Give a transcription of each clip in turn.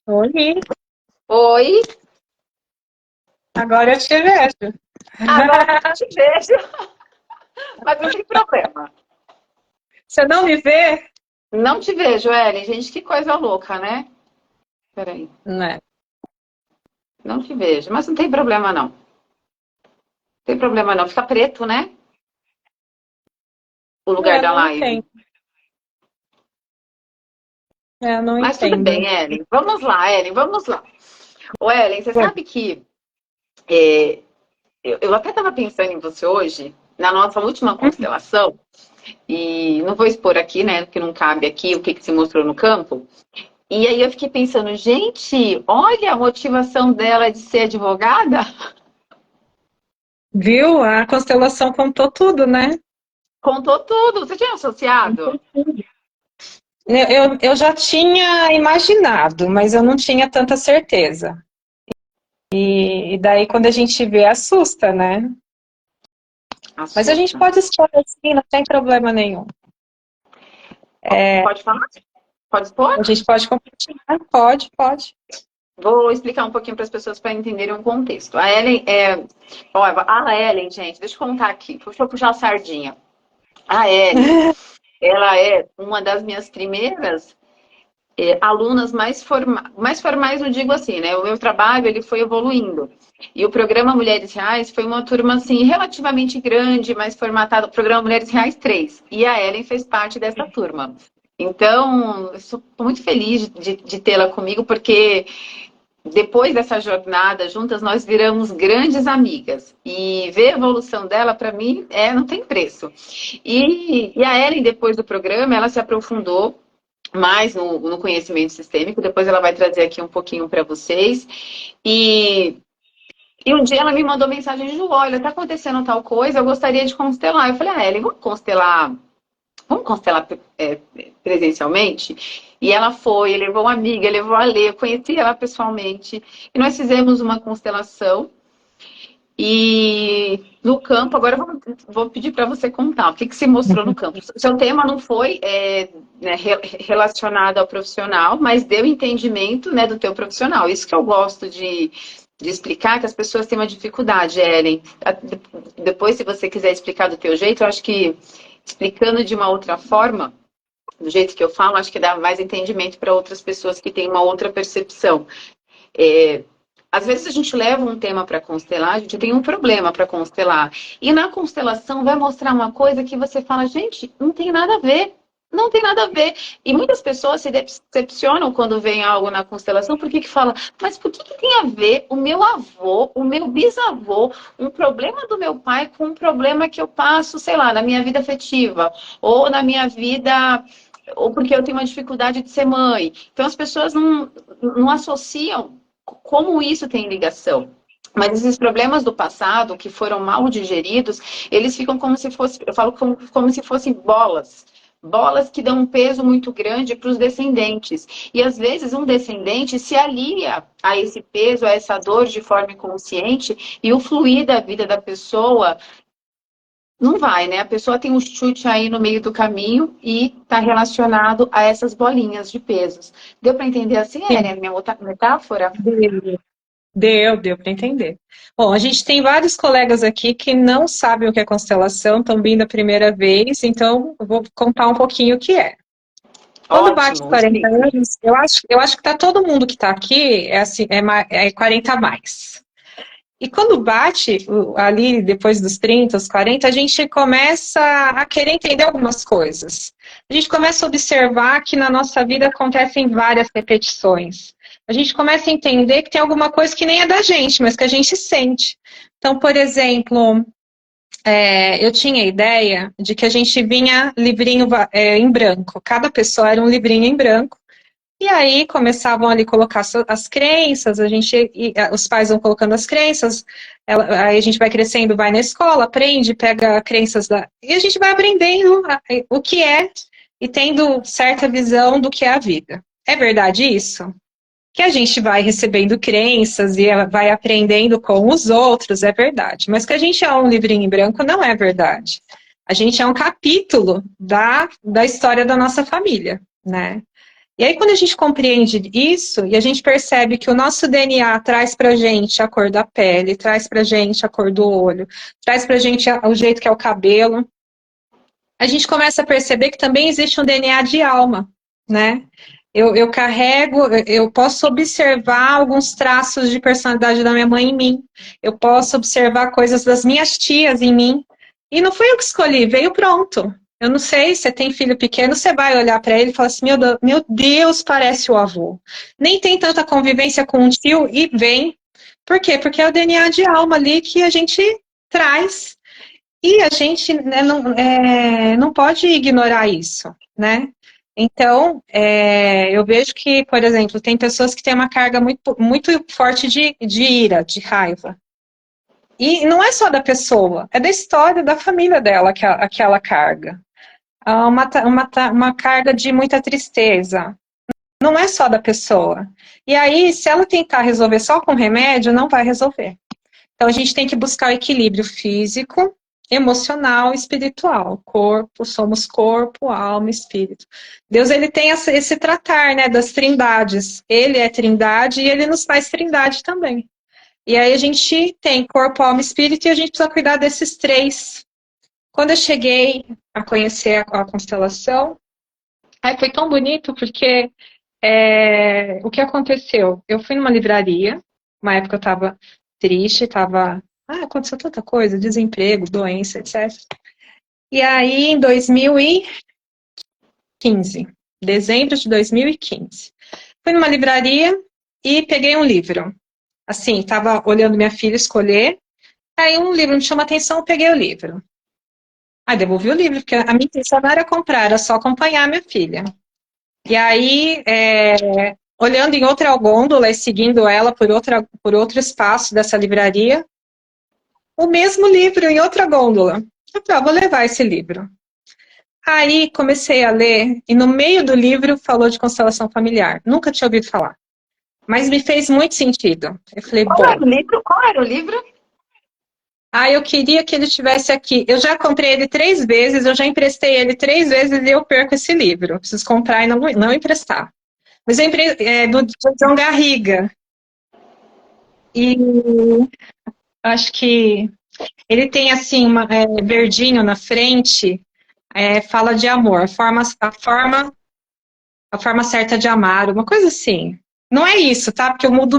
Oi, Oi, agora eu te vejo. agora eu te vejo, mas não tem problema. Você não me vê? Não te vejo, Ellen. Gente, que coisa louca, né? Peraí, Né? não te vejo, mas não tem problema não. Não tem problema não. Fica preto, né? O lugar É, da não live. entendo. É, não Mas tudo entendo. bem, Ellen. Vamos lá, Ellen, vamos lá. Ô, Ellen, você Ué, sabe que é, eu até estava pensando em você hoje, na nossa última uhum. constelação, e não vou expor aqui, né? Porque não cabe aqui o que, que se mostrou no campo. E aí eu fiquei pensando, gente, olha a motivação dela de ser advogada. Viu? A constelação contou tudo, né? Contou tudo. Você tinha associado? Contou tudo. Eu já tinha imaginado, mas eu não tinha tanta certeza. E daí, quando a gente vê, assusta, né? Mas a gente Assusta. pode expor assim, não tem problema nenhum. Pode falar? Pode expor? A gente pode compartilhar? Pode, pode. Vou explicar um pouquinho para as pessoas para entenderem o contexto. A Ellen é. Olha, a Ellen, gente, deixa eu contar aqui. Deixa eu puxar a sardinha. A Ellen, ela é uma das minhas primeiras alunas mais formais, eu digo assim, né? O meu trabalho ele foi evoluindo. E o programa Mulheres Reais foi uma turma assim relativamente grande, mas formatado, o programa Mulheres Reais 3. E a Ellen fez parte dessa turma. Então, eu sou muito feliz de tê-la comigo, porque depois dessa jornada juntas, nós viramos grandes amigas. E ver a evolução dela, para mim, não tem preço. E a Ellen, depois do programa, ela se aprofundou mais no conhecimento sistêmico. Depois ela vai trazer aqui um pouquinho para vocês. E, e um dia ela me mandou mensagem de olha, tá acontecendo tal coisa, eu gostaria de constelar. Eu falei, Ellen, vamos constelar presencialmente? E ela foi, levou uma amiga, levou a Lê, eu conheci ela pessoalmente. E nós fizemos uma constelação. E no campo, agora vou pedir para você contar o que, que se mostrou no campo. Seu tema não foi né, relacionado ao profissional, mas deu entendimento, né, do teu profissional. Isso que eu gosto de explicar, que as pessoas têm uma dificuldade, Ellen. Depois, se você quiser explicar do teu jeito, eu acho que explicando de uma outra forma, do jeito que eu falo, acho que dá mais entendimento para outras pessoas que têm uma outra percepção. É, Às vezes a gente leva um tema para constelar, a gente tem um problema para constelar. E na constelação vai mostrar uma coisa que você fala, gente, não tem nada a ver. Não tem nada a ver. E muitas pessoas se decepcionam quando vem algo na constelação, porque que fala, mas por que, que tem a ver o meu avô, o meu bisavô, um problema do meu pai com um problema que eu passo, sei lá, na minha vida afetiva, ou na minha vida, ou porque eu tenho uma dificuldade de ser mãe. Então as pessoas não associam como isso tem ligação. Mas esses problemas do passado, que foram mal digeridos, eles ficam como se fosse, eu falo como se fossem bolas. Bolas que dão um peso muito grande para os descendentes. E às vezes um descendente se alia a esse peso, a essa dor de forma inconsciente, e o fluir da vida da pessoa não vai, né? A pessoa tem um chute aí no meio do caminho e está relacionado a essas bolinhas de pesos. Deu para entender assim, Sim, a minha metáfora? deu, deu para entender. Bom, a gente tem vários colegas aqui que não sabem o que é constelação, estão vindo a primeira vez, então eu vou contar um pouquinho o que é. Quando bate Ótimo, 40 explique. anos, eu acho que tá todo mundo que está aqui é assim, é 40 a mais. E quando bate ali depois dos 30, os 40, a gente começa a querer entender algumas coisas. A gente começa a observar que na nossa vida acontecem várias repetições. A gente começa a entender que tem alguma coisa que nem é da gente, mas que a gente sente. Então, por exemplo, eu tinha a ideia de que a gente vinha livrinho em branco. Cada pessoa era um livrinho em branco. E aí começavam ali a colocar as crenças, os pais vão colocando as crenças, aí a gente vai crescendo, vai na escola, aprende, pega crenças e a gente vai aprendendo o que é e tendo certa visão do que é a vida. É verdade isso? Que a gente vai recebendo crenças e vai aprendendo com os outros, é verdade. Mas que a gente é um livrinho em branco não é verdade. A gente é um capítulo da história da nossa família, né? E aí, quando a gente compreende isso, e a gente percebe que o nosso DNA traz pra gente a cor da pele, traz pra gente a cor do olho, traz pra gente o jeito que é o cabelo, a gente começa a perceber que também existe um DNA de alma, né? Eu carrego, eu posso observar alguns traços de personalidade da minha mãe em mim, eu posso observar coisas das minhas tias em mim, e não fui eu que escolhi, veio pronto. Eu não sei, você tem filho pequeno, você vai olhar para ele e falar assim, meu Deus, parece o avô. Nem tem tanta convivência com um tio e vem. Por quê? Porque é o DNA de alma ali que a gente traz. E a gente, né, não pode ignorar isso, né? Então, eu vejo que, por exemplo, tem pessoas que têm uma carga muito, muito forte de ira, de raiva. E não é só da pessoa, é da história, da família dela, aquela carga. Uma carga de muita tristeza. Não é só da pessoa. E aí, se ela tentar resolver só com remédio, não vai resolver. Então, a gente tem que buscar o equilíbrio físico, emocional e espiritual. Somos corpo, alma e espírito. Deus, ele tem esse tratar, né, das trindades. Ele é trindade e ele nos faz trindade também. E aí a gente tem corpo, alma e espírito e a gente precisa cuidar desses três. Quando eu cheguei a conhecer a constelação, aí foi tão bonito porque o que aconteceu? Eu fui numa livraria, uma época eu estava triste, aconteceu tanta coisa, desemprego, doença, etc. E aí, em 2015, dezembro de 2015, fui numa livraria e peguei um livro. Assim, estava olhando minha filha escolher, aí um livro me chamou a atenção, eu peguei o livro. Aí devolvi o livro, porque a minha intenção não era comprar, era só acompanhar a minha filha. E aí, olhando em outra gôndola e seguindo ela por outro espaço dessa livraria, o mesmo livro em outra gôndola. Eu falei, vou levar esse livro. Aí comecei a ler, e no meio do livro falou de constelação familiar. Nunca tinha ouvido falar. Mas me fez muito sentido. Eu falei, Qual era o livro? Qual era o livro? Eu queria que ele estivesse aqui. Eu já comprei ele 3 vezes, eu já emprestei ele 3 vezes e eu perco esse livro. Preciso comprar e não emprestar. Mas é do João Garriga. E acho que ele tem assim, verdinho na frente, fala de amor, a forma certa de amar, uma coisa assim. Não é isso, tá? Porque eu mudo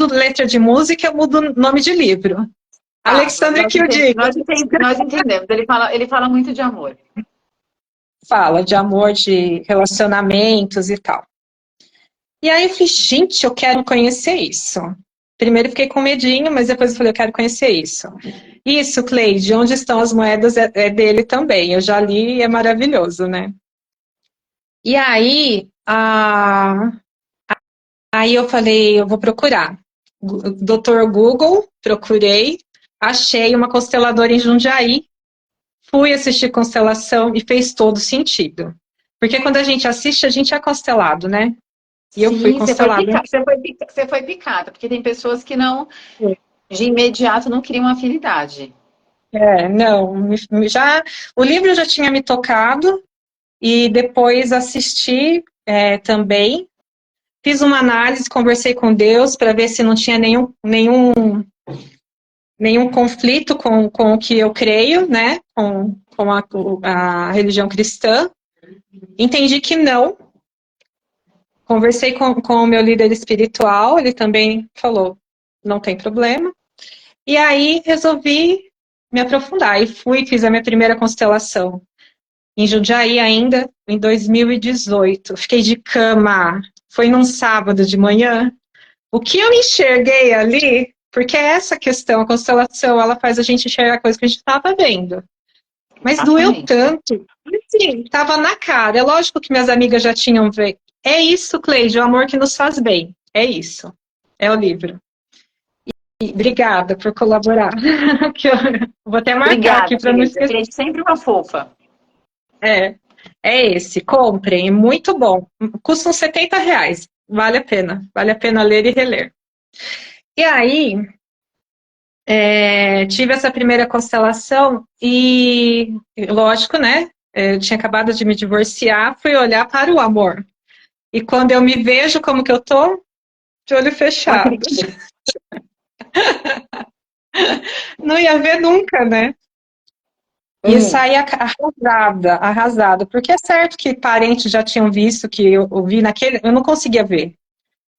letra de música, eu mudo nome de livro. Alexandre que eu digo. Nós entendemos. Ele fala muito de amor. Fala de amor, de relacionamentos e tal. E aí eu falei, gente, eu quero conhecer isso. Primeiro fiquei com medinho, mas depois eu falei, eu quero conhecer isso. Isso, Cleide, onde estão as moedas é dele também. Eu já li e é maravilhoso, né? E aí, aí eu falei, eu vou procurar. Doutor Google, procurei, achei uma consteladora em Jundiaí, fui assistir constelação e fez todo sentido. Porque quando a gente assiste, a gente é constelado, né? E eu fui constelada. Você foi picada, porque tem pessoas que não, de imediato, não criam afinidade. Não, o livro já tinha me tocado e depois assisti também. Fiz uma análise, conversei com Deus para ver se não tinha nenhum conflito com o que eu creio, né? Com a religião cristã. Entendi que não. Conversei com o meu líder espiritual, ele também falou, não tem problema. E aí resolvi me aprofundar e fiz a minha primeira constelação em Jundiaí ainda, em 2018. Fiquei de cama, foi num sábado de manhã. O que eu enxerguei ali, porque é essa questão, a constelação, ela faz a gente enxergar coisas que a gente estava vendo. Mas doeu tanto, assim, estava na cara. É lógico que minhas amigas já tinham visto. É isso, Cleide, o amor que nos faz bem. É isso. É o livro. E obrigada por colaborar. Vou até marcar Obrigada, aqui para não esquecer. Cleide, sempre uma fofa. É esse. Comprem, é muito bom. Custam R$70. Vale a pena ler e reler. E aí, tive essa primeira constelação e, lógico, né? Eu tinha acabado de me divorciar, fui olhar para o amor. E quando eu me vejo, como que eu tô? De olho Não fechado. acredito. Não ia ver nunca, né? E saí arrasada, arrasada. Porque é certo que parentes já tinham visto que eu vi naquele. Eu não conseguia ver.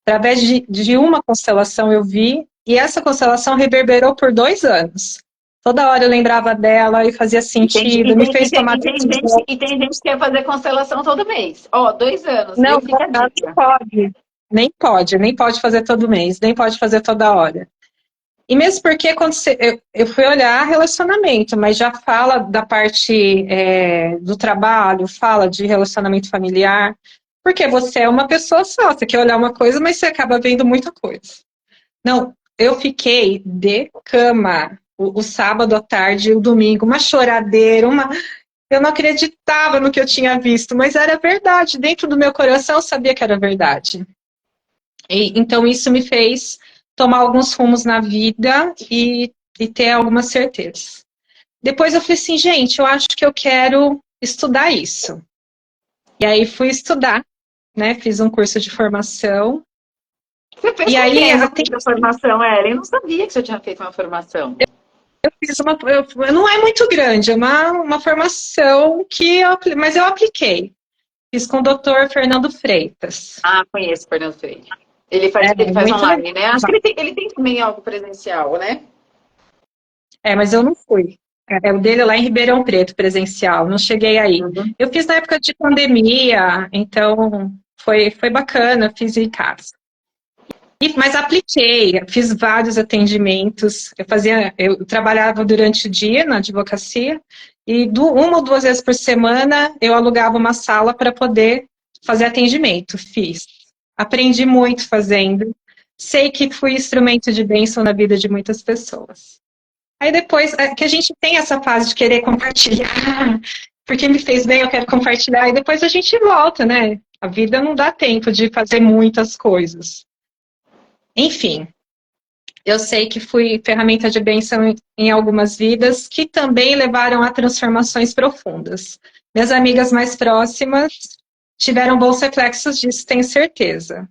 Através de uma constelação eu vi, e essa constelação reverberou por 2 anos. Toda hora eu lembrava dela e fazia E tem, sentido, me fez tomar decisão. e tem gente que quer fazer constelação todo mês. Ó, 2 anos, Não, viu? Fica a nem dica. pode. Nem pode fazer todo mês, nem pode fazer toda hora. E mesmo porque quando eu fui olhar relacionamento, mas já fala da parte do trabalho, fala de relacionamento familiar, porque você é uma pessoa só, você quer olhar uma coisa, mas você acaba vendo muita coisa. Não, eu fiquei de cama o sábado à tarde e o domingo, uma choradeira, eu não acreditava no que eu tinha visto, mas era verdade, dentro do meu coração eu sabia que era verdade. Então isso me fez tomar alguns rumos na vida e ter algumas certezas. Depois eu falei assim, gente, eu acho que eu quero estudar isso. E aí fui estudar, né? Fiz um curso de formação. Você fez E com aí quem ela essa tem, formação, Ellen? Eu não sabia que você tinha feito uma formação. eu fiz não é muito grande, é uma formação mas eu apliquei. Fiz com o doutor Fernando Freitas. Ah, conheço o Fernando Freire. É Ele faz muito legal. online, né? Acho que ele tem também algo presencial, né? Mas eu não fui. O dele lá em Ribeirão Preto, presencial, não cheguei aí. Uhum. Eu fiz na época de pandemia, então foi bacana, fiz em casa. Mas apliquei, fiz vários atendimentos. Eu trabalhava durante o dia na advocacia e uma ou 2 vezes por semana eu alugava uma sala para poder fazer atendimento. Fiz. Aprendi muito fazendo. Sei que fui instrumento de bênção na vida de muitas pessoas. Aí depois, que a gente tem essa fase de querer compartilhar, porque me fez bem, eu quero compartilhar, e depois a gente volta, né? A vida não dá tempo de fazer muitas coisas. Enfim, eu sei que fui ferramenta de bênção em algumas vidas que também levaram a transformações profundas. Minhas amigas mais próximas tiveram bons reflexos disso, tenho certeza.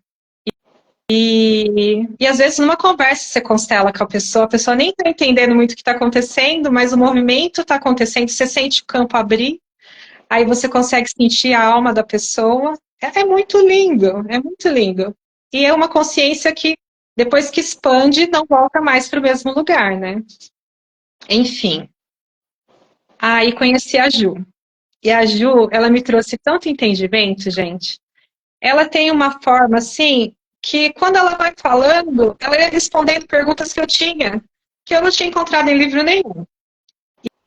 E às vezes numa conversa você constela com a pessoa nem está entendendo muito o que está acontecendo, mas o movimento está acontecendo, você sente o campo abrir, aí você consegue sentir a alma da pessoa. É muito lindo, é muito lindo. E é uma consciência que, depois que expande, não volta mais para o mesmo lugar, né? Enfim. Aí conheci a Ju. E a Ju, ela me trouxe tanto entendimento, gente. Ela tem uma forma, assim, que quando ela vai falando, ela ia respondendo perguntas que eu não tinha encontrado em livro nenhum.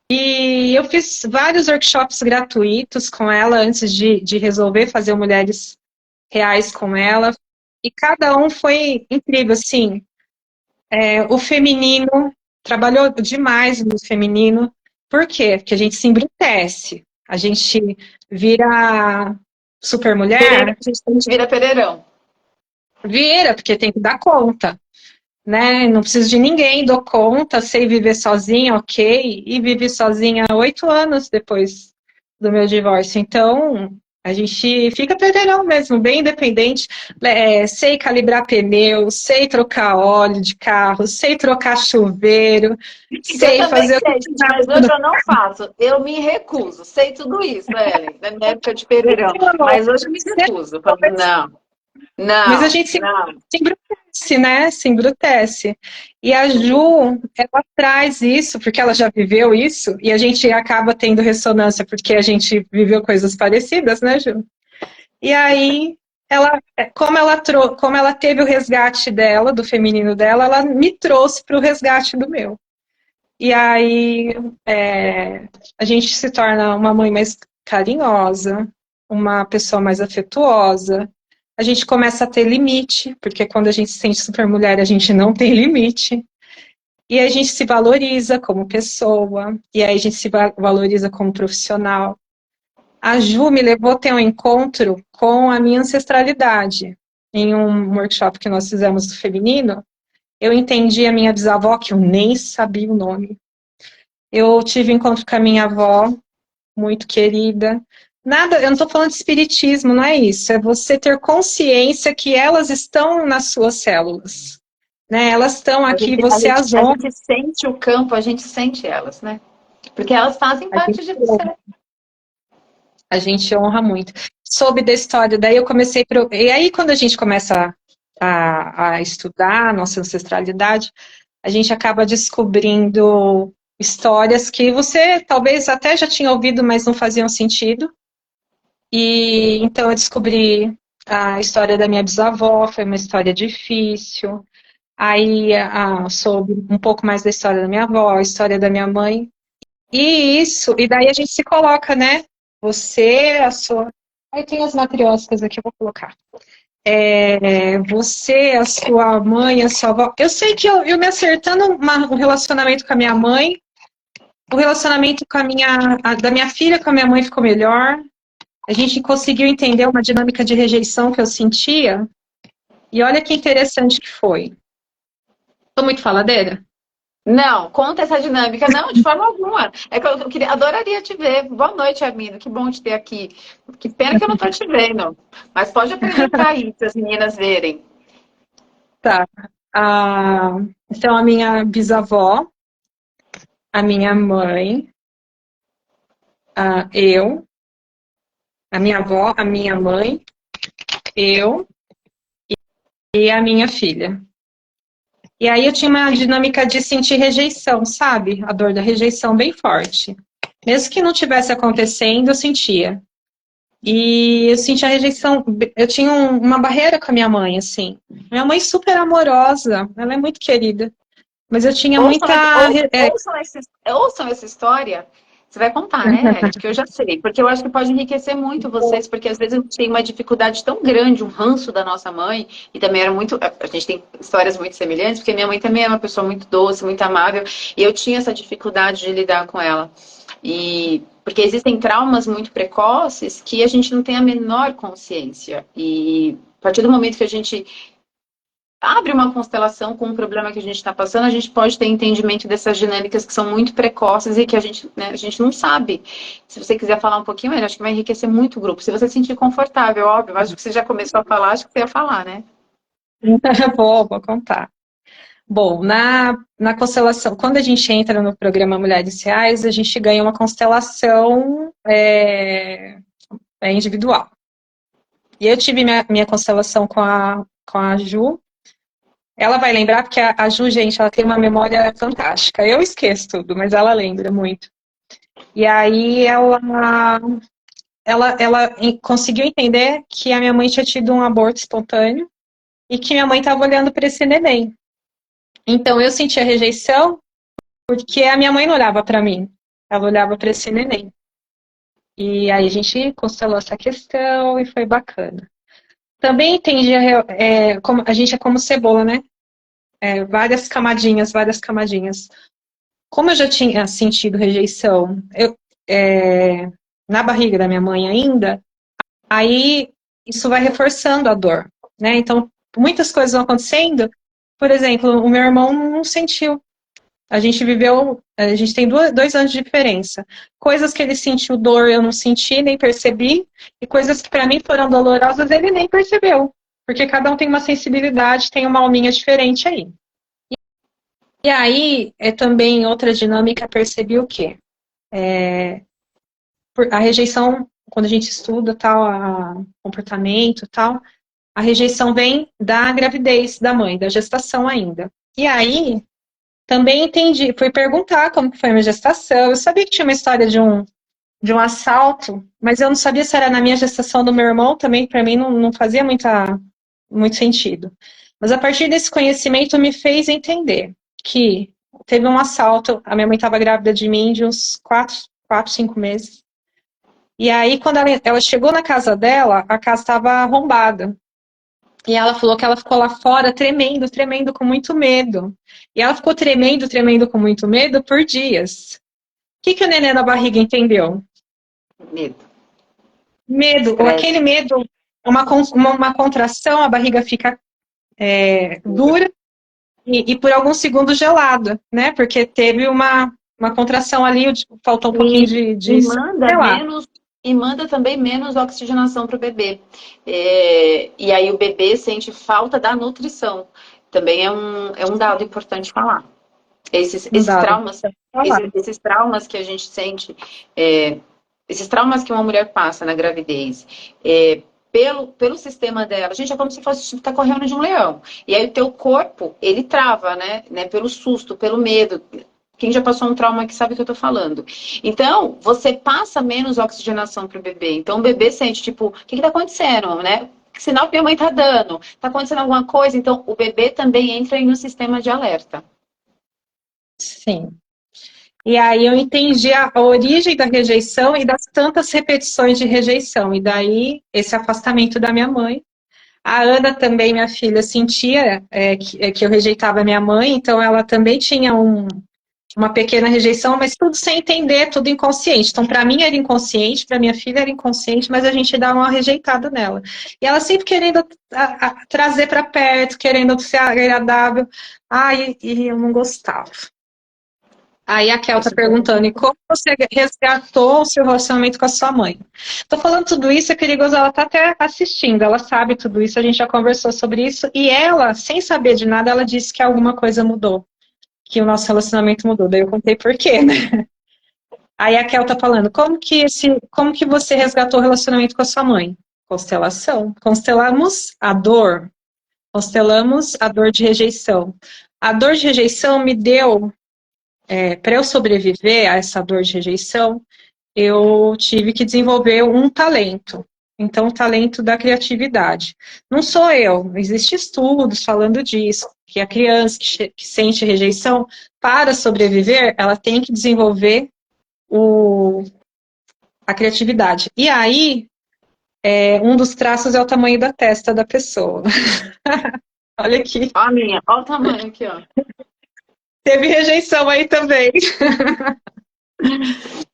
E eu fiz vários workshops gratuitos com ela antes de resolver fazer o Mulheres Reais com ela. E cada um foi incrível, assim. O feminino, trabalhou demais no feminino. Por quê? Porque a gente se embrutece. A gente vira super mulher, A gente vira Pereirão. vira, porque tem que dar conta. Né? Não preciso de ninguém, dou conta, sei viver sozinha, ok, e vivi sozinha 8 anos depois do meu divórcio. Então, a gente fica pereirão mesmo, bem independente. Sei calibrar pneu, sei trocar óleo de carro, sei trocar chuveiro, Eu sei também fazer o que sei, gente, mas hoje eu não faço. Eu me recuso. Sei tudo isso, Ellen, na minha época de Pereirão. Mas hoje eu me recuso. Falo, não, mas a não, gente não. se embrutece, né? Se embrutece. E a Ju, ela traz isso, porque ela já viveu isso, e a gente acaba tendo ressonância, porque a gente viveu coisas parecidas, né, Ju? E aí, como ela teve o resgate dela, do feminino dela, ela me trouxe para o resgate do meu. E aí, a gente se torna uma mãe mais carinhosa, uma pessoa mais afetuosa. A gente começa a ter limite, porque quando a gente se sente super mulher, a gente não tem limite. E a gente se valoriza como pessoa, e aí a gente se valoriza como profissional. A Ju me levou a ter um encontro com a minha ancestralidade. Em um workshop que nós fizemos do feminino, eu entendi a minha bisavó, que eu nem sabia o nome. Eu tive encontro com a minha avó, muito querida. Nada, eu não estou falando de espiritismo, não é isso. É você ter consciência que elas estão nas suas células. Né? Elas estão A aqui, gente, a você gente, as a honra. gente sente o campo, a gente sente elas, né? Porque elas fazem A gente parte de você. honra, a gente honra muito. Soube da história, daí eu comecei. E aí, quando a gente começa a estudar a nossa ancestralidade, a gente acaba descobrindo histórias que você talvez até já tinha ouvido, mas não faziam sentido. E então eu descobri a história da minha bisavó, foi uma história difícil. Aí soube um pouco mais da história da minha avó, a história da minha mãe. E daí a gente se coloca, né? Você, a sua. Aí tem as matrióticas aqui, eu vou colocar. Você, a sua mãe, a sua avó. Eu sei que eu me acertando um relacionamento com a minha mãe, o relacionamento com da minha filha com a minha mãe ficou melhor. A gente conseguiu entender uma dinâmica de rejeição que eu sentia. E olha que interessante que foi. Tô muito faladeira? Não, conta essa dinâmica. Não, de forma alguma. É que eu queria, adoraria te ver. Boa noite, Armindo. Que bom te ter aqui. Que pena que eu não estou te vendo. Mas pode apresentar aí, para as meninas verem. Tá. Então, a minha bisavó, a minha mãe, eu, a minha avó, a minha mãe, eu e a minha filha. E aí eu tinha uma dinâmica de sentir rejeição, sabe? A dor da rejeição bem forte. Mesmo que não tivesse acontecendo, eu sentia. E eu sentia a rejeição. Eu tinha uma barreira com a minha mãe, assim. Minha mãe super amorosa, ela é muito querida. Mas eu tinha Ouçam, muita. ouçam essa história. Você vai contar, né, Ellen? Que eu já sei. Porque eu acho que pode enriquecer muito vocês, porque às vezes a gente tem uma dificuldade tão grande, um ranço da nossa mãe, e também era muito. A gente tem histórias muito semelhantes, porque minha mãe também é uma pessoa muito doce, muito amável, e eu tinha essa dificuldade de lidar com ela. E porque existem traumas muito precoces que a gente não tem a menor consciência. E a partir do momento que a gente abre uma constelação com um problema que a gente está passando, a gente pode ter entendimento dessas dinâmicas que são muito precoces e que a gente, né, a gente não sabe. Se você quiser falar um pouquinho, eu acho que vai enriquecer muito o grupo. Se você se sentir confortável, óbvio, acho que você já começou a falar, acho que você ia falar, né? Vou contar. Bom, na constelação, quando a gente entra no programa Mulheres Reais, a gente ganha uma constelação individual. E eu tive minha constelação com a Ju. Ela vai lembrar, porque a Ju, gente, ela tem uma memória fantástica. Eu esqueço tudo, mas ela lembra muito. E aí ela conseguiu entender que a minha mãe tinha tido um aborto espontâneo e que minha mãe estava olhando para esse neném. Então eu sentia rejeição porque a minha mãe não olhava para mim, ela olhava para esse neném. E aí a gente constelou essa questão e foi bacana. Também entendi como, a gente é como cebola, né? Várias camadinhas, várias camadinhas. Como eu já tinha sentido rejeição na barriga da minha mãe ainda, aí isso vai reforçando a dor, né? Então, muitas coisas vão acontecendo. Por exemplo, o meu irmão não sentiu. A gente tem 2 anos de diferença. Coisas que ele sentiu dor, eu não senti, nem percebi. E coisas que para mim foram dolorosas, ele nem percebeu. Porque cada um tem uma sensibilidade, tem uma alminha diferente aí. E aí, também outra dinâmica, percebi o quê? A rejeição, quando a gente estuda comportamento tal, a rejeição vem da gravidez da mãe, da gestação ainda. E aí, também entendi, fui perguntar como que foi a minha gestação. Eu sabia que tinha uma história de um assalto, mas eu não sabia se era na minha gestação do meu irmão, também para mim não fazia muito sentido. Mas a partir desse conhecimento me fez entender que teve um assalto, a minha mãe estava grávida de mim de uns 5 meses. E aí, quando ela chegou na casa dela, a casa estava arrombada. E ela falou que ela ficou lá fora tremendo, tremendo com muito medo. E ela ficou tremendo, tremendo com muito medo por dias. O que o neném na barriga entendeu? Medo. Medo, ou Estresse. aquele medo, uma contração, a barriga fica dura e por alguns segundos gelada, né? Porque teve uma contração ali, faltou um pouquinho de E manda sei lá. menos. e manda também menos oxigenação para o bebê. E aí o bebê sente falta da nutrição. Também é um dado importante falar. Um Esses dado. traumas, Falar. esses traumas que a gente sente, é, esses traumas que uma mulher passa na gravidez, pelo sistema dela, a gente, é como se fosse tipo, tá correndo de um leão. E aí o teu corpo, ele trava, né? Pelo susto, pelo medo. Quem já passou um trauma aqui sabe o que eu tô falando. Então, você passa menos oxigenação pro bebê. Então, o bebê sente, tipo, o que tá acontecendo, né? Que sinal que minha mãe tá dando? Tá acontecendo alguma coisa? Então, o bebê também entra em um sistema de alerta. Sim. E aí eu entendi a origem da rejeição e das tantas repetições de rejeição. E daí esse afastamento da minha mãe. A Ana também, minha filha, sentia que eu rejeitava a minha mãe, então ela também tinha uma pequena rejeição, mas tudo sem entender, tudo inconsciente. Então, para mim era inconsciente, para minha filha era inconsciente, mas a gente dá uma rejeitada nela. E ela sempre querendo trazer para perto, querendo ser agradável. Ai, e eu não gostava. Aí a Kel tá perguntando, e como você resgatou o seu relacionamento com a sua mãe? Tô falando tudo isso, é perigoso, ela tá até assistindo, ela sabe tudo isso, a gente já conversou sobre isso, e ela, sem saber de nada, ela disse que alguma coisa mudou, que o nosso relacionamento mudou, daí eu contei por quê, né? Aí a Kel tá falando, como que você resgatou o relacionamento com a sua mãe? Constelação. Constelamos a dor de rejeição. A dor de rejeição me deu para eu sobreviver a essa dor de rejeição, eu tive que desenvolver um talento. Então, o talento da criatividade. Não sou eu, existem estudos falando disso, que a criança que sente rejeição, para sobreviver, ela tem que desenvolver a criatividade. E aí, um dos traços é o tamanho da testa da pessoa. Olha aqui. Ó a minha, ó o tamanho aqui, ó. Teve rejeição aí também.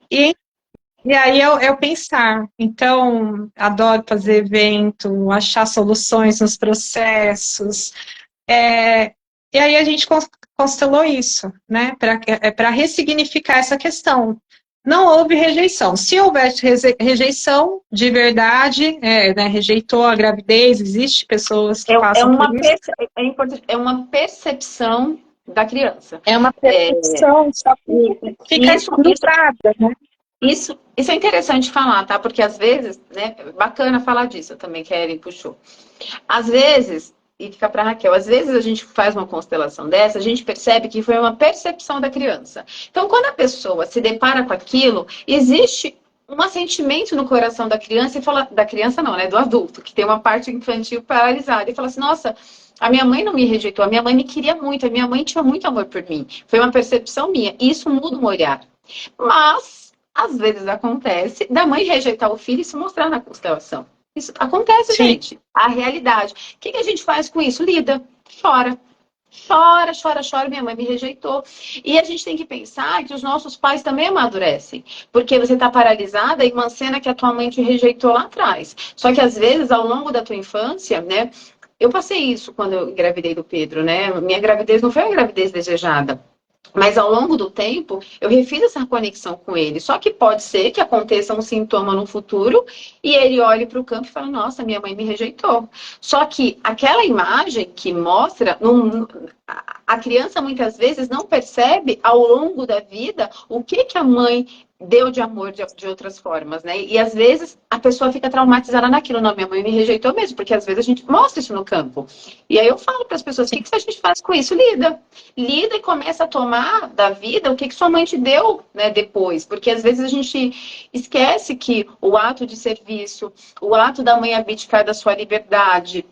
E E aí eu pensar. Então, adoro fazer evento, achar soluções nos processos. E aí a gente constelou isso, né? Para ressignificar essa questão. Não houve rejeição. Se houvesse rejeição de verdade, né, rejeitou a gravidez, existe pessoas que passam por isso. É uma percepção da criança. É uma percepção, só que fica Isso, grupada, né? isso é interessante falar, tá? Porque às vezes, né? Bacana falar disso também, que a Erin puxou. Às vezes, e fica para Raquel, às vezes a gente faz uma constelação dessa, a gente percebe que foi uma percepção da criança. Então, quando a pessoa se depara com aquilo, existe um assentimento no coração da criança e fala, da criança não, né? Do adulto, que tem uma parte infantil paralisada, e fala assim, nossa. A minha mãe não me rejeitou, a minha mãe me queria muito, a minha mãe tinha muito amor por mim. Foi uma percepção minha. E isso muda o olhar. Mas, às vezes acontece da mãe rejeitar o filho e se mostrar na constelação. Isso acontece, Sim. gente. A realidade. O que a gente faz com isso? Lida, chora. Chora, chora, chora, minha mãe me rejeitou. E a gente tem que pensar que os nossos pais também amadurecem. Porque você está paralisada em uma cena que a tua mãe te rejeitou lá atrás. Só que às vezes, ao longo da tua infância, né? Eu passei isso quando eu engravidei do Pedro, né? Minha gravidez não foi uma gravidez desejada. Mas ao longo do tempo, eu refiz essa conexão com ele. Só que pode ser que aconteça um sintoma no futuro e ele olhe para o campo e fale: Nossa, minha mãe me rejeitou. Só que aquela imagem que mostra, a criança muitas vezes não percebe ao longo da vida o que a mãe deu de amor de outras formas, né? E às vezes a pessoa fica traumatizada naquilo. Não, minha mãe me rejeitou mesmo, porque às vezes a gente mostra isso no campo. E aí eu falo para as pessoas: O que a gente faz com isso? Lida e começa a tomar da vida o que sua mãe te deu, né, depois. Porque às vezes a gente esquece que o ato de serviço, o ato da mãe abdicar da sua liberdade,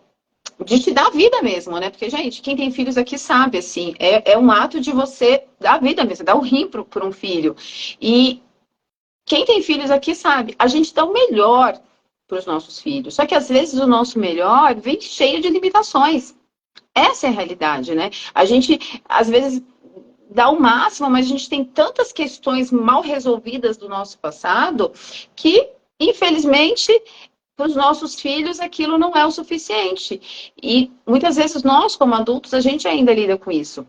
de te dar vida mesmo, né? Porque, gente, quem tem filhos aqui sabe, assim, é um ato de você dar vida mesmo, dar o rim por um filho. E quem tem filhos aqui sabe, a gente dá o melhor para os nossos filhos. Só que às vezes o nosso melhor vem cheio de limitações. Essa é a realidade, né? A gente, às vezes, dá o máximo, mas a gente tem tantas questões mal resolvidas do nosso passado que, infelizmente, para os nossos filhos aquilo não é o suficiente. E muitas vezes nós, como adultos, a gente ainda lida com isso.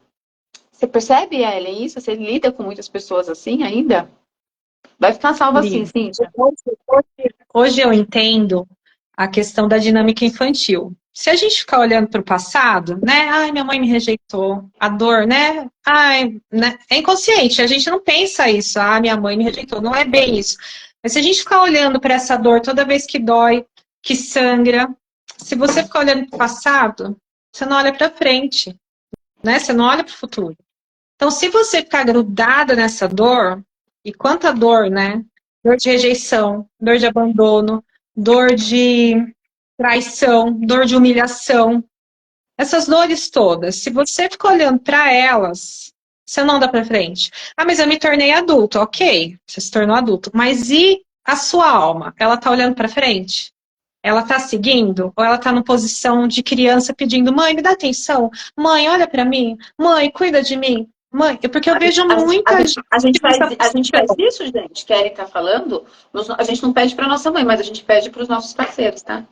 Você percebe, Ellen, isso? Você lida com muitas pessoas assim ainda? Vai ficar salvo assim, Li. Cíntia. Hoje eu entendo a questão da dinâmica infantil. Se a gente ficar olhando para o passado, né? Ai, minha mãe me rejeitou, a dor, né? Ai, né? É inconsciente, a gente não pensa isso. Ah, minha mãe me rejeitou, não é bem isso. Mas se a gente ficar olhando para essa dor toda vez que dói, que sangra, se você ficar olhando para o passado, você não olha para frente, né? Você não olha para o futuro. Então, se você ficar grudada nessa dor, e quanta dor, né? Dor de rejeição, dor de abandono, dor de traição, dor de humilhação, essas dores todas, se você ficar olhando para elas, você não dá para frente. Ah, mas eu me tornei adulto, ok, você se tornou adulto, mas e a sua alma? Ela tá olhando para frente? Ela tá seguindo? Ou ela tá numa posição de criança pedindo, mãe, me dá atenção, mãe, olha para mim, mãe, cuida de mim, mãe, porque eu vejo muita gente nessa A gente faz posição. isso, gente, que a Ellie tá falando. A gente não pede para nossa mãe, mas a gente pede para os nossos parceiros, tá?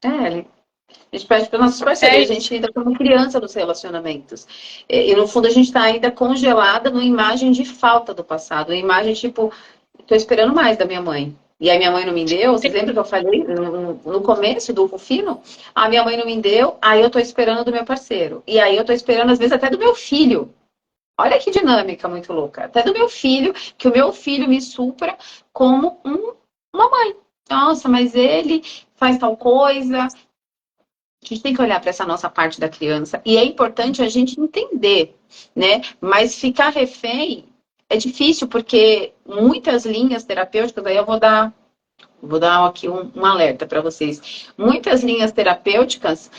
É, Ellie. A gente pede para os nossos parceiros. É E a gente ainda como criança nos relacionamentos. E no fundo, a gente está ainda congelada numa imagem de falta do passado. Uma imagem tipo, estou esperando mais da minha mãe. E aí minha mãe não me deu. Vocês lembram que eu falei no começo do Rufino? A minha mãe não me deu, aí eu estou esperando do meu parceiro. E aí eu estou esperando, às vezes, até do meu filho. Olha que dinâmica muito louca. Até do meu filho, que o meu filho me supra como uma mãe. Nossa, mas ele faz tal coisa. A gente tem que olhar para essa nossa parte da criança. E é importante a gente entender, né? Mas ficar refém é difícil, porque muitas linhas terapêuticas, aí eu vou dar aqui um alerta para vocês. Muitas linhas terapêuticas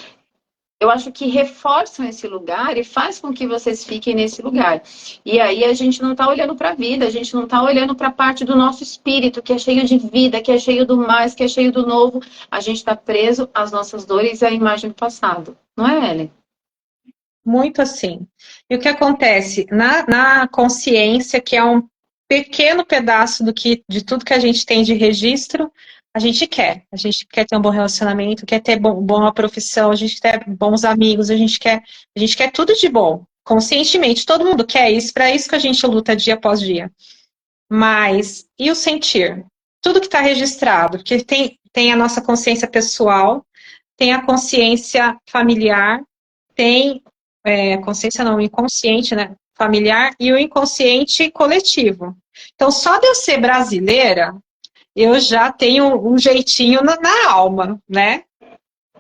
eu acho que reforçam esse lugar e faz com que vocês fiquem nesse lugar. E aí a gente não está olhando para a vida, a gente não está olhando para a parte do nosso espírito, que é cheio de vida, que é cheio do mais, que é cheio do novo. A gente está preso às nossas dores e à imagem do passado. Não é, Ellen? muito assim. E o que acontece? Na consciência, que é um pequeno pedaço de tudo que a gente tem de registro, a gente quer. A gente quer ter um bom relacionamento, quer ter boa profissão, a gente quer bons amigos, a gente quer tudo de bom. Conscientemente, todo mundo quer isso, para isso que a gente luta dia após dia. Mas, e o sentir? Tudo que está registrado, porque tem a nossa consciência pessoal, tem a consciência familiar, tem consciência não, o inconsciente, né? Familiar e o inconsciente coletivo. Então, só de eu ser brasileira, eu já tenho um jeitinho na alma, né?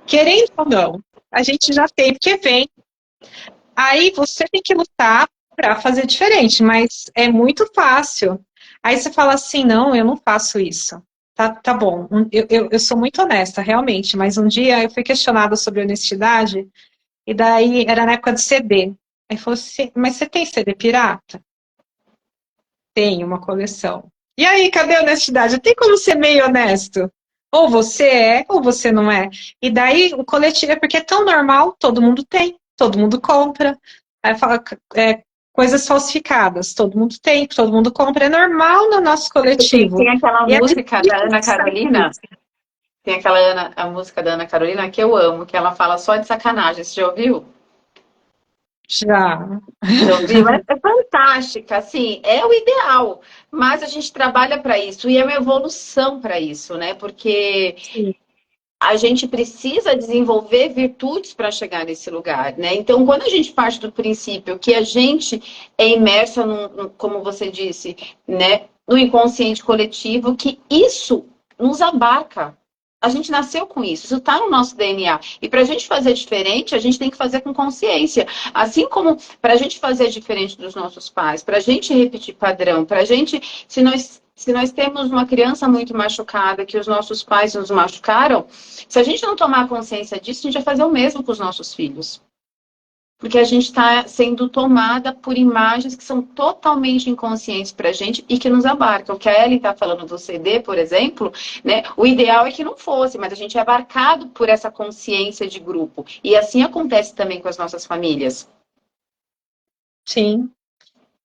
Querendo ou não, a gente já tem, porque vem. Aí você tem que lutar para fazer diferente, mas é muito fácil. Aí você fala assim, não, eu não faço isso. Tá bom, eu sou muito honesta, realmente, mas um dia eu fui questionada sobre honestidade, e daí era na época do CD. Aí falou assim, mas você tem CD pirata? Tem uma coleção. E aí, cadê a honestidade? Tem como ser meio honesto? Ou você é, ou você não é. E daí o coletivo é porque é tão normal, todo mundo tem, todo mundo compra. Aí fala, coisas falsificadas, todo mundo tem, todo mundo compra, é normal no nosso Tem coletivo. aquela E é música da difícil Ana sair Carolina, disso. tem a música da Ana Carolina que eu amo, que ela fala só de sacanagem. Você já ouviu? Já. Já ouviu? É fantástica, assim, é o ideal, mas a gente trabalha para isso e é uma evolução para isso, né? Porque Sim. a gente precisa desenvolver virtudes para chegar nesse lugar, né? Então, quando a gente parte do princípio que a gente é imersa, como você disse, né, no inconsciente coletivo, que isso nos abarca. A gente nasceu com isso está no nosso DNA. E para a gente fazer diferente, a gente tem que fazer com consciência. Assim como para a gente fazer diferente dos nossos pais, para a gente repetir padrão, para a gente, se nós temos uma criança muito machucada, que os nossos pais nos machucaram, se a gente não tomar consciência disso, a gente vai fazer o mesmo com os nossos filhos. Porque a gente está sendo tomada por imagens que são totalmente inconscientes para a gente e que nos abarcam. O que a Ellie está falando do CD, por exemplo, né? O ideal é que não fosse, mas a gente é abarcado por essa consciência de grupo. E assim acontece também com as nossas famílias. Sim.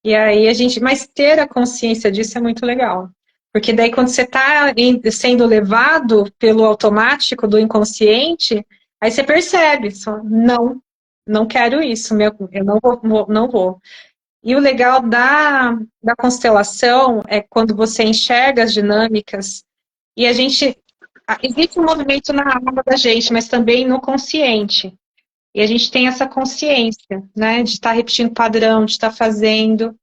E aí a gente, mas ter a consciência disso é muito legal. Porque daí quando você está sendo levado pelo automático do inconsciente, aí você percebe, só, não, não quero isso, eu não vou, não vou. E o legal da constelação é quando você enxerga as dinâmicas e a gente. Existe um movimento na alma da gente, mas também no consciente. E a gente tem essa consciência, né, de estar repetindo padrão, de estar fazendo.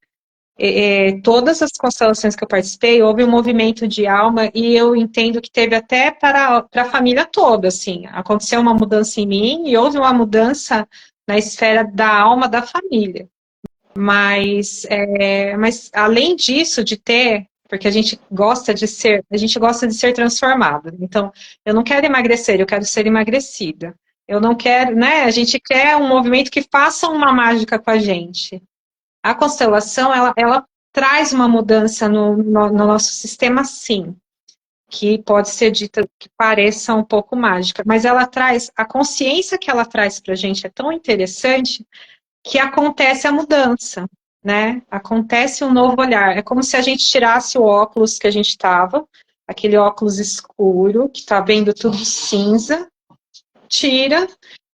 Todas as constelações que eu participei, houve um movimento de alma e eu entendo que teve até para a família toda, assim. Aconteceu uma mudança em mim e houve uma mudança na esfera da alma da família. Mas além disso, de ter, porque a gente gosta de ser transformado. Então, eu não quero emagrecer, eu quero ser emagrecida. Eu não quero, né? A gente quer um movimento que faça uma mágica com a gente. A constelação, ela traz uma mudança no nosso sistema, sim, que pode ser dita que pareça um pouco mágica, mas ela traz, a consciência que ela traz para a gente é tão interessante que acontece a mudança, né? Acontece um novo olhar. É como se a gente tirasse o óculos que a gente estava, aquele óculos escuro, que está vendo tudo cinza, tira,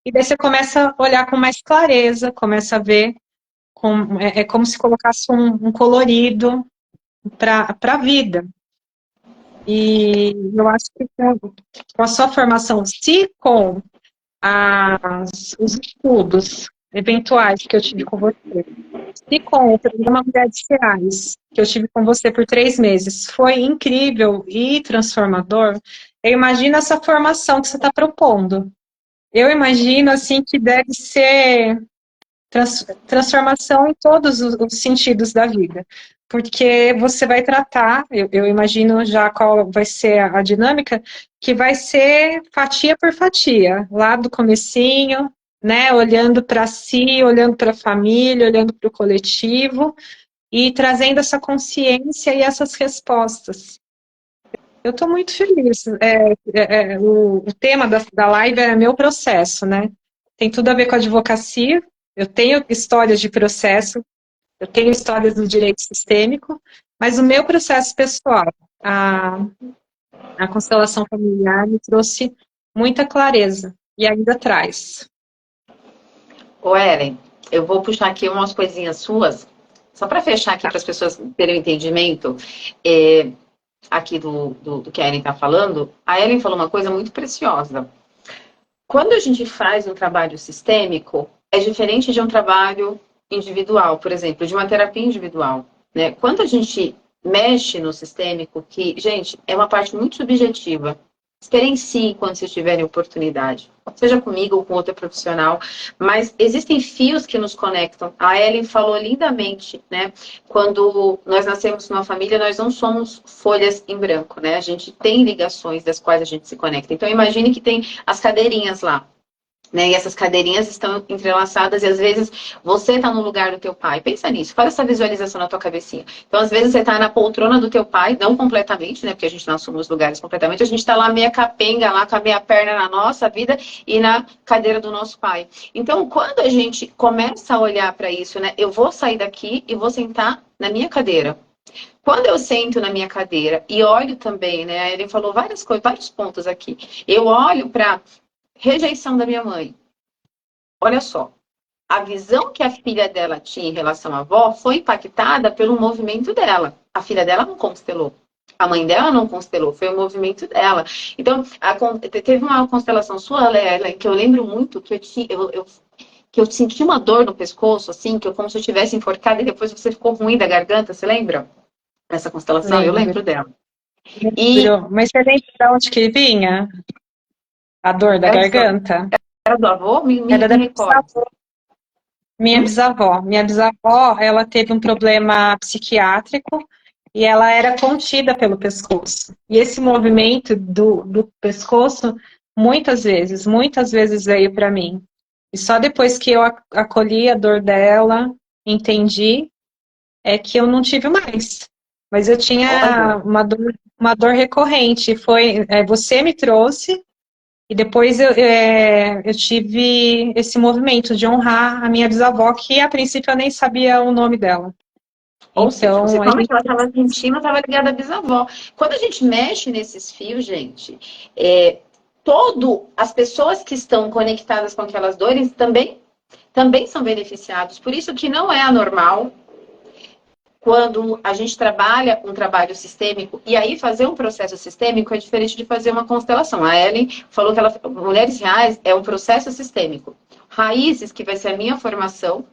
e daí você começa a olhar com mais clareza, começa a ver, é como se colocasse um colorido para a vida. E eu acho que com a sua formação, se com os estudos eventuais que eu tive com você, se com o programa Mulheres Reais, que eu tive com você por 3 meses, foi incrível e transformador, eu imagino essa formação que você está propondo. Eu imagino, assim, que deve ser transformação em todos os sentidos da vida. Porque você vai tratar, eu imagino já qual vai ser a dinâmica, que vai ser fatia por fatia, lá do comecinho, né, olhando para si, olhando para a família, olhando para o coletivo, e trazendo essa consciência e essas respostas. Eu estou muito feliz. O tema da live é meu processo, né? Tem tudo a ver com a advocacia. Eu tenho histórias de processo, eu tenho histórias do direito sistêmico, mas o meu processo pessoal, a constelação familiar, me trouxe muita clareza e ainda traz. Ô, Ellen, eu vou puxar aqui umas coisinhas suas, só para fechar aqui para as pessoas terem um entendimento aqui do que a Ellen está falando. A Ellen falou uma coisa muito preciosa. Quando a gente faz um trabalho sistêmico, é diferente de um trabalho individual, por exemplo, de uma terapia individual, né? Quando a gente mexe no sistêmico, que, gente, é uma parte muito subjetiva. Experiencie quando vocês tiverem oportunidade, seja comigo ou com outro profissional, mas existem fios que nos conectam. A Ellen falou lindamente, né? Quando nós nascemos numa família, nós não somos folhas em branco, né? A gente tem ligações das quais a gente se conecta. Então, imagine que tem as cadeirinhas lá. Né? E essas cadeirinhas estão entrelaçadas e às vezes você está no lugar do teu pai. Pensa nisso, faz essa visualização na tua cabecinha. Então, às vezes você está na poltrona do teu pai, não completamente, né? Porque a gente não assume os lugares completamente. A gente está lá meia capenga, lá com a meia perna na nossa vida e na cadeira do nosso pai. Então, quando a gente começa a olhar para isso, né? Eu vou sair daqui e vou sentar na minha cadeira. Quando eu sento na minha cadeira e olho também, né? Ele falou várias coisas, vários pontos aqui. Eu olho para rejeição da minha mãe. Olha só, a visão que a filha dela tinha em relação à avó foi impactada pelo movimento dela. A filha dela não constelou. A mãe dela não constelou, foi o movimento dela. Então, teve uma constelação sua, Lela, que eu lembro muito que que eu senti uma dor no pescoço, assim, que eu como se eu tivesse enforcada e depois você ficou ruim da garganta, você lembra? Essa constelação, eu lembro dela. Mas você lembra de onde que vinha? A dor da garganta? Era do avô? Era da Me recordo. minha bisavó. Minha bisavó, ela teve um problema psiquiátrico e ela era contida pelo pescoço. E esse movimento do pescoço, muitas vezes veio para mim. E só depois que eu acolhi a dor dela, entendi, é que eu não tive mais. Mas eu tinha uma dor recorrente. Você me trouxe. E depois eu tive esse movimento de honrar a minha bisavó, que a princípio eu nem sabia o nome dela. Ou seja, você Então, fala que ela estava sentindo, estava ligada à bisavó. Quando a gente mexe nesses fios, gente, as pessoas que estão conectadas com aquelas dores também são beneficiados. Por isso que não é anormal, quando a gente trabalha um trabalho sistêmico, e aí fazer um processo sistêmico é diferente de fazer uma constelação. A Ellen falou que Mulheres Reais é um processo sistêmico. Raízes, que vai ser a minha formação,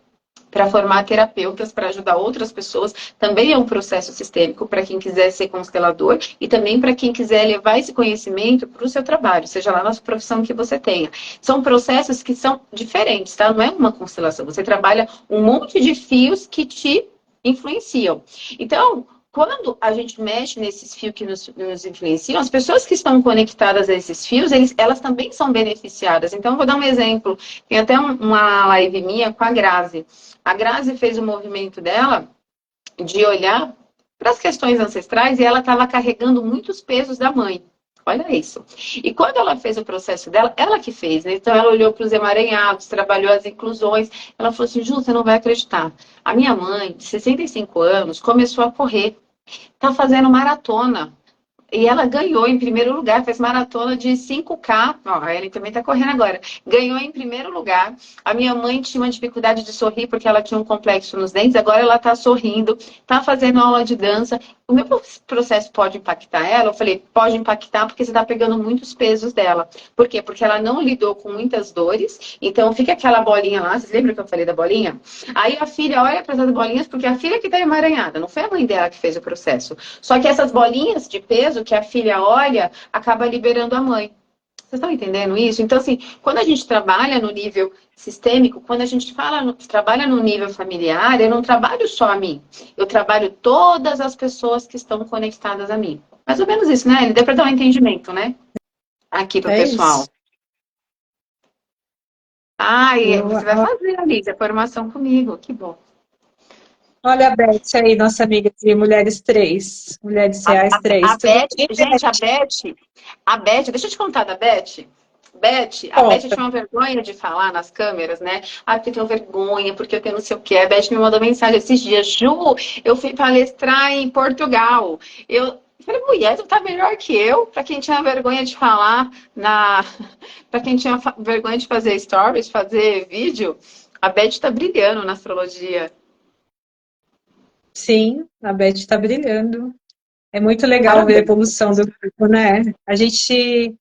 para formar terapeutas, para ajudar outras pessoas, também é um processo sistêmico para quem quiser ser constelador e também para quem quiser levar esse conhecimento para o seu trabalho, seja lá na sua profissão que você tenha. São processos que são diferentes, tá? Não é uma constelação. Você trabalha um monte de fios que te influenciam. Então, quando a gente mexe nesses fios que nos influenciam, as pessoas que estão conectadas a esses fios, elas também são beneficiadas. Então, eu vou dar um exemplo. Tem até uma live minha com a Grazi. A Grazi fez o movimento dela de olhar para as questões ancestrais e ela estava carregando muitos pesos da mãe. Olha isso. E quando ela fez o processo dela, ela que fez, né? Então ela olhou para os emaranhados, trabalhou as inclusões. Ela falou assim, Ju, você não vai acreditar. A minha mãe, de 65 anos, começou a correr. Tá fazendo maratona. E ela ganhou em primeiro lugar, fez maratona de 5K. Ó, a Ellen também está correndo agora. Ganhou em primeiro lugar. A minha mãe tinha uma dificuldade de sorrir porque ela tinha um complexo nos dentes. Agora ela está sorrindo, está fazendo aula de dança. O meu processo pode impactar ela? Eu falei, pode impactar porque você está pegando muitos pesos dela. Por quê? Porque ela não lidou com muitas dores. Então fica aquela bolinha lá. Vocês lembram que eu falei da bolinha? Aí a filha olha para essas bolinhas porque a filha que está emaranhada. Não foi a mãe dela que fez o processo. Só que essas bolinhas de peso que a filha olha, acaba liberando a mãe. Vocês estão entendendo isso? Então, assim, quando a gente trabalha no nível sistêmico, quando a gente trabalha no nível familiar, eu não trabalho só a mim. Eu trabalho todas as pessoas que estão conectadas a mim. Mais ou menos isso, né? Deu para dar um entendimento, né? Aqui para o pessoal. Isso. Você vai fazer, Alice, a formação comigo. Que bom. Olha a Beth aí, nossa amiga de Mulheres 3, Mulheres Reais 3. A Tudo Beth, bem, gente, Beth? a Beth, deixa eu te contar da Beth. A Beth Conta. tinha uma vergonha de falar nas câmeras, né? Porque eu tenho vergonha, porque eu tenho não sei o quê. A Beth me mandou mensagem esses dias. Ju, eu fui palestrar em Portugal. Eu falei, mulher, tu tá melhor que eu. Pra quem tinha vergonha de falar Pra quem tinha vergonha de fazer stories, fazer vídeo, a Beth tá brilhando na astrologia. Sim, a Beth está brilhando. É muito legal ver a Parabéns. evolução do grupo, né? A gente.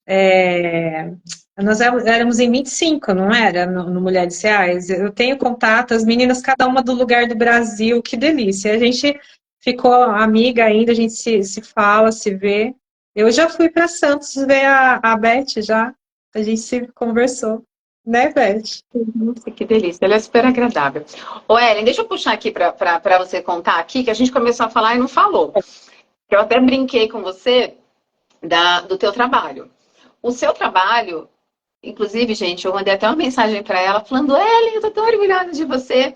é, Nós éramos em 25, não era? No Mulheres Reais. Eu tenho contato, as meninas, cada uma do lugar do Brasil, que delícia. A gente ficou amiga ainda, a gente se fala, se vê. Eu já fui para Santos ver a Beth já. A gente se conversou, né, Beth? Nossa, que delícia, ela é super agradável. Ô, Ellen, deixa eu puxar aqui para você contar aqui, que a gente começou a falar e não falou. Eu até brinquei com você do teu trabalho. O seu trabalho, inclusive, gente, eu mandei até uma mensagem para ela falando, Ellen, eu tô tão orgulhosa de você.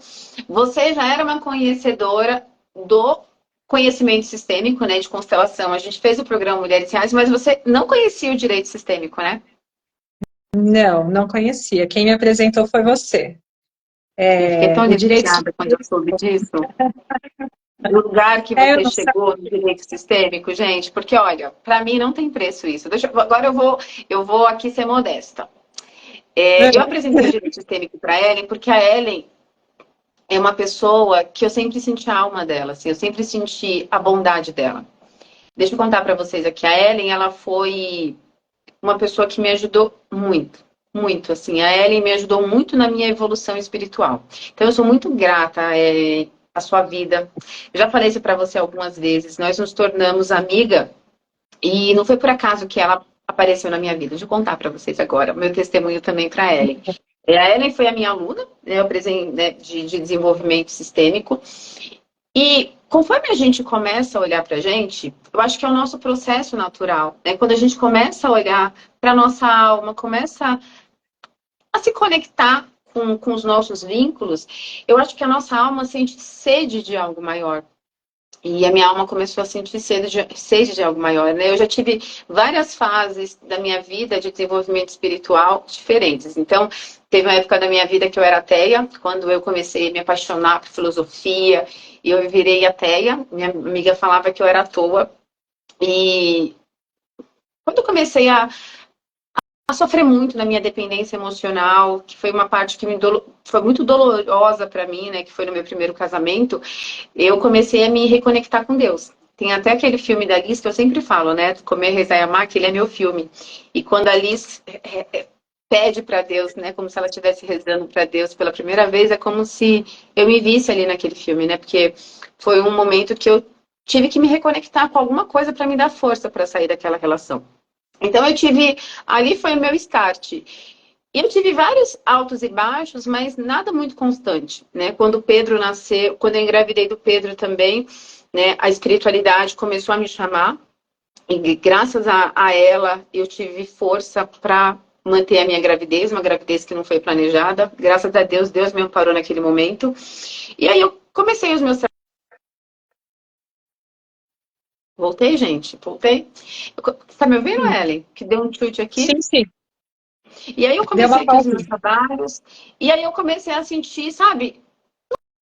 Você já era uma conhecedora do conhecimento sistêmico, né, de constelação. A gente fez o programa Mulheres Reais, mas você não conhecia o direito sistêmico, né? Não, não conhecia. Quem me apresentou foi você. Eu fiquei tão O direito. aliviada quando eu soube disso. Do lugar que Eu você não chegou no direito sistêmico, gente, porque olha, para mim não tem preço isso. Agora eu vou aqui ser modesta. Eu sabia. apresentei o direito sistêmico para a Ellen porque a Ellen é uma pessoa que eu sempre senti a alma dela, assim, eu sempre senti a bondade dela. Deixa eu contar para vocês aqui, a Ellen, ela foi uma pessoa que me ajudou muito, muito, assim, a Ellen me ajudou muito na minha evolução espiritual. Então eu sou muito grata à sua vida. Eu já falei isso para você algumas vezes, nós nos tornamos amiga e não foi por acaso que ela apareceu na minha vida. Deixa eu contar para vocês agora, o meu testemunho também para a Ellen. A Ellen foi a minha aluna, né, eu apresentei, né, de desenvolvimento sistêmico. E conforme a gente começa a olhar para a gente, eu acho que é o nosso processo natural. Né? Quando a gente começa a olhar para a nossa alma, começa a se conectar com os nossos vínculos, eu acho que a nossa alma sente sede de algo maior. E a minha alma começou a sentir sede de algo maior, né? Eu já tive várias fases da minha vida de desenvolvimento espiritual diferentes. Então, teve uma época da minha vida que eu era ateia, quando eu comecei a me apaixonar por filosofia, e eu virei ateia. Minha amiga falava que eu era à toa. E quando eu comecei a sofrer muito na minha dependência emocional, que foi uma parte que foi muito dolorosa para mim, né? Que foi no meu primeiro casamento. Eu comecei a me reconectar com Deus. Tem até aquele filme da Liz que eu sempre falo, né? Comer, Rezar e Amar, que ele é meu filme. E quando a Liz pede para Deus, né? Como se ela estivesse rezando para Deus pela primeira vez, é como se eu me visse ali naquele filme, né? Porque foi um momento que eu tive que me reconectar com alguma coisa para me dar força para sair daquela relação. Então eu tive, ali foi o meu start. E eu tive vários altos e baixos, mas nada muito constante, né? Quando o Pedro nasceu, quando eu engravidei do Pedro também, né? A espiritualidade começou a me chamar. E graças a ela, eu tive força para manter a minha gravidez, uma gravidez que não foi planejada. Graças a Deus, Deus me amparou naquele momento. E aí eu comecei os meus... Voltei, gente? Voltei? Tá me ouvindo, Sim, Ellen? Que deu um chute aqui? sim. Sim. E aí eu Deu comecei uma aqui os meus pausa. trabalhos, e aí eu comecei a sentir, sabe,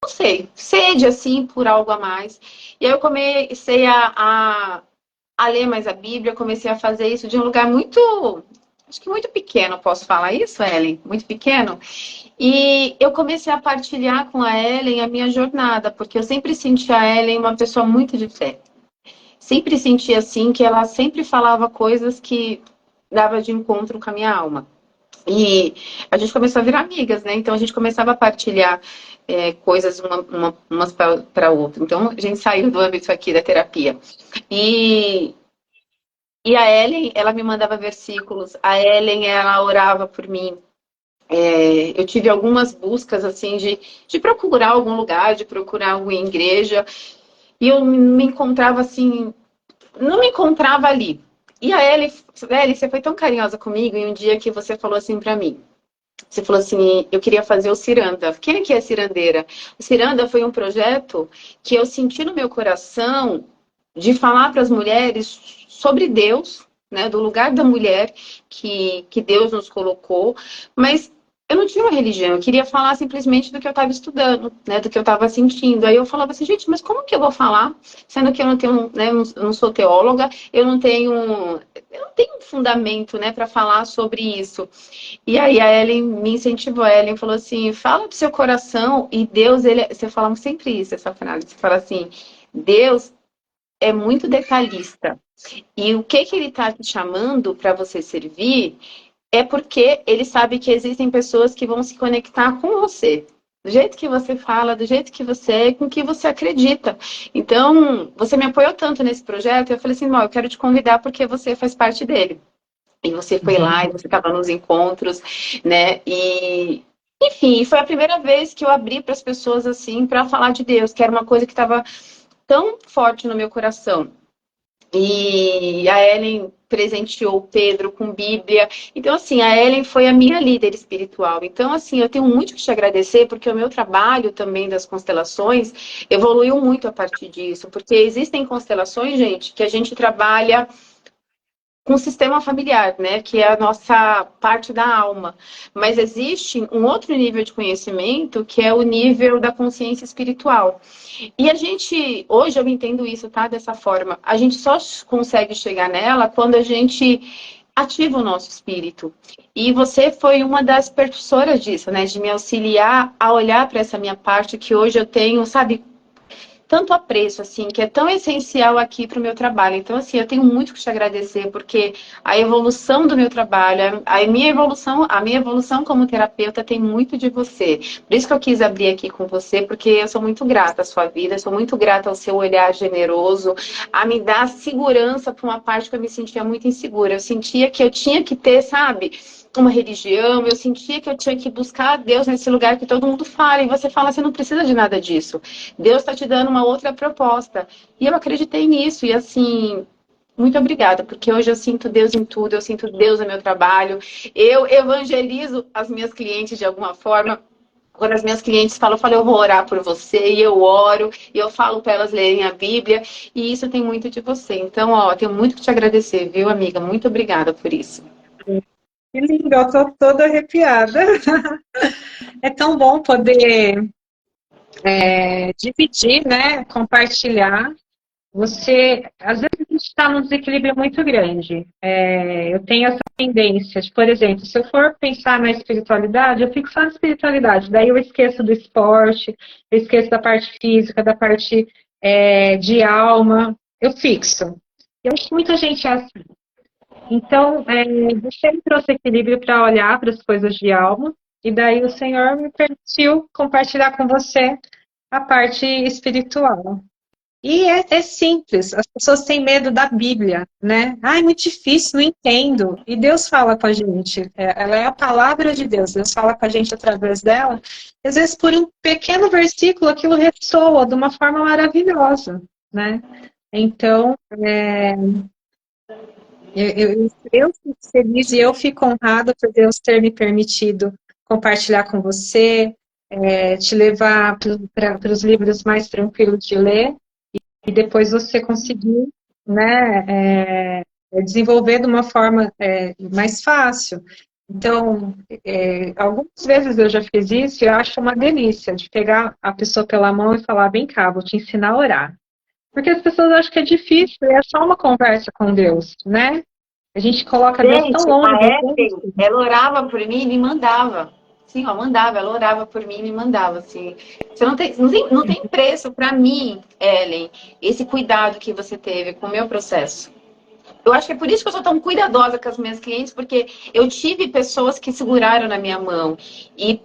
não sei, sede, assim, por algo a mais. E aí eu comecei a ler mais a Bíblia, comecei a fazer isso de um lugar muito, acho que muito pequeno, posso falar isso, Ellen? Muito pequeno. E eu comecei a partilhar com a Ellen a minha jornada, porque eu sempre senti a Ellen uma pessoa muito de fé. Sempre senti, assim, que ela sempre falava coisas que dava de encontro com a minha alma. E a gente começou a virar amigas, né? Então a gente começava a partilhar coisas umas para outra. Então a gente saiu do âmbito aqui da terapia. E, e a Ellen, ela me mandava versículos. A Ellen, ela orava por mim. Eu tive algumas buscas assim de procurar algum lugar, de procurar alguma igreja. E eu me encontrava assim, não me encontrava ali. E a Ellen, você foi tão carinhosa comigo em um dia que você falou assim para mim. Você falou assim, eu queria fazer o Ciranda. Quem é que é cirandeira? O Ciranda foi um projeto que eu senti no meu coração de falar para as mulheres sobre Deus, né, do lugar da mulher que Deus nos colocou, mas eu não tinha uma religião, eu queria falar simplesmente do que eu estava estudando, né, do que eu estava sentindo. Aí eu falava assim, gente, mas como que eu vou falar, sendo que eu não tenho, né, eu não sou teóloga, eu não tenho um fundamento, né, para falar sobre isso. E aí a Ellen me incentivou, a Ellen falou assim, fala do seu coração e Deus, você fala sempre isso, essa frase, você fala assim, Deus é muito detalhista. E o que ele está te chamando para você servir é porque ele sabe que existem pessoas que vão se conectar com você. Do jeito que você fala, do jeito que você é, com o que você acredita. Então, você me apoiou tanto nesse projeto, eu falei assim, eu quero te convidar porque você faz parte dele. E você foi lá, e você estava nos encontros, né? E, enfim, foi a primeira vez que eu abri para as pessoas assim, para falar de Deus, que era uma coisa que estava tão forte no meu coração. E a Ellen presenteou o Pedro com Bíblia. Então, assim, a Ellen foi a minha líder espiritual. Então, assim, eu tenho muito que te agradecer, porque o meu trabalho também das constelações evoluiu muito a partir disso. Porque existem constelações, gente, que a gente trabalha com o sistema familiar, né, que é a nossa parte da alma. Mas existe um outro nível de conhecimento, que é o nível da consciência espiritual. E a gente, hoje eu entendo isso, tá, dessa forma, a gente só consegue chegar nela quando a gente ativa o nosso espírito. E você foi uma das percussoras disso, né, de me auxiliar a olhar para essa minha parte que hoje eu tenho, sabe, tanto apreço, assim, que é tão essencial aqui para o meu trabalho. Então, assim, eu tenho muito que te agradecer, porque a evolução do meu trabalho, a minha evolução como terapeuta tem muito de você. Por isso que eu quis abrir aqui com você, porque eu sou muito grata à sua vida, sou muito grata ao seu olhar generoso, a me dar segurança para uma parte que eu me sentia muito insegura. Eu sentia que eu tinha que ter, sabe, uma religião, eu sentia que eu tinha que buscar Deus nesse lugar que todo mundo fala, e você fala, você não precisa de nada disso. Deus está te dando uma outra proposta. E eu acreditei nisso, e assim, muito obrigada, porque hoje eu sinto Deus em tudo, eu sinto Deus no meu trabalho, eu evangelizo as minhas clientes de alguma forma. Quando as minhas clientes falam, eu falo, eu vou orar por você, e eu oro, e eu falo para elas lerem a Bíblia, e isso tem muito de você. Então, ó, tenho muito que te agradecer, viu, amiga? Muito obrigada por isso. Que lindo, eu tô toda arrepiada. É tão bom poder dividir, né? Compartilhar. Você, às vezes a gente está está num desequilíbrio muito grande. Eu tenho essa tendência de, por exemplo, se eu for pensar na espiritualidade, eu fico só na espiritualidade. Daí eu esqueço do esporte, eu esqueço da parte física, da parte de alma. Eu fixo. Eu acho que muita gente é assim. Então, você me trouxe equilíbrio para olhar para as coisas de alma, e daí o Senhor me permitiu compartilhar com você a parte espiritual. E é simples, as pessoas têm medo da Bíblia, né? Ah, é muito difícil, não entendo. E Deus fala com a gente, ela é a palavra de Deus, Deus fala com a gente através dela. E, às vezes, por um pequeno versículo, aquilo ressoa de uma forma maravilhosa, né? Então, eu fico feliz e eu fico honrada por Deus ter me permitido compartilhar com você, te levar para os livros mais tranquilos de ler, e depois você conseguir, né, desenvolver de uma forma mais fácil. Então, algumas vezes eu já fiz isso e eu acho uma delícia de pegar a pessoa pela mão e falar, vem cá, vou te ensinar a orar. Porque as pessoas acham que é difícil, é só uma conversa com Deus, né? A gente coloca Deus tão Gente, longe a da Ellen, gente. ela orava por mim e me mandava. Sim, ó, mandava, ela orava por mim e me mandava, assim. Você não tem preço para mim, Ellen, esse cuidado que você teve com o meu processo. Eu acho que é por isso que eu sou tão cuidadosa com as minhas clientes, porque eu tive pessoas que seguraram na minha mão. E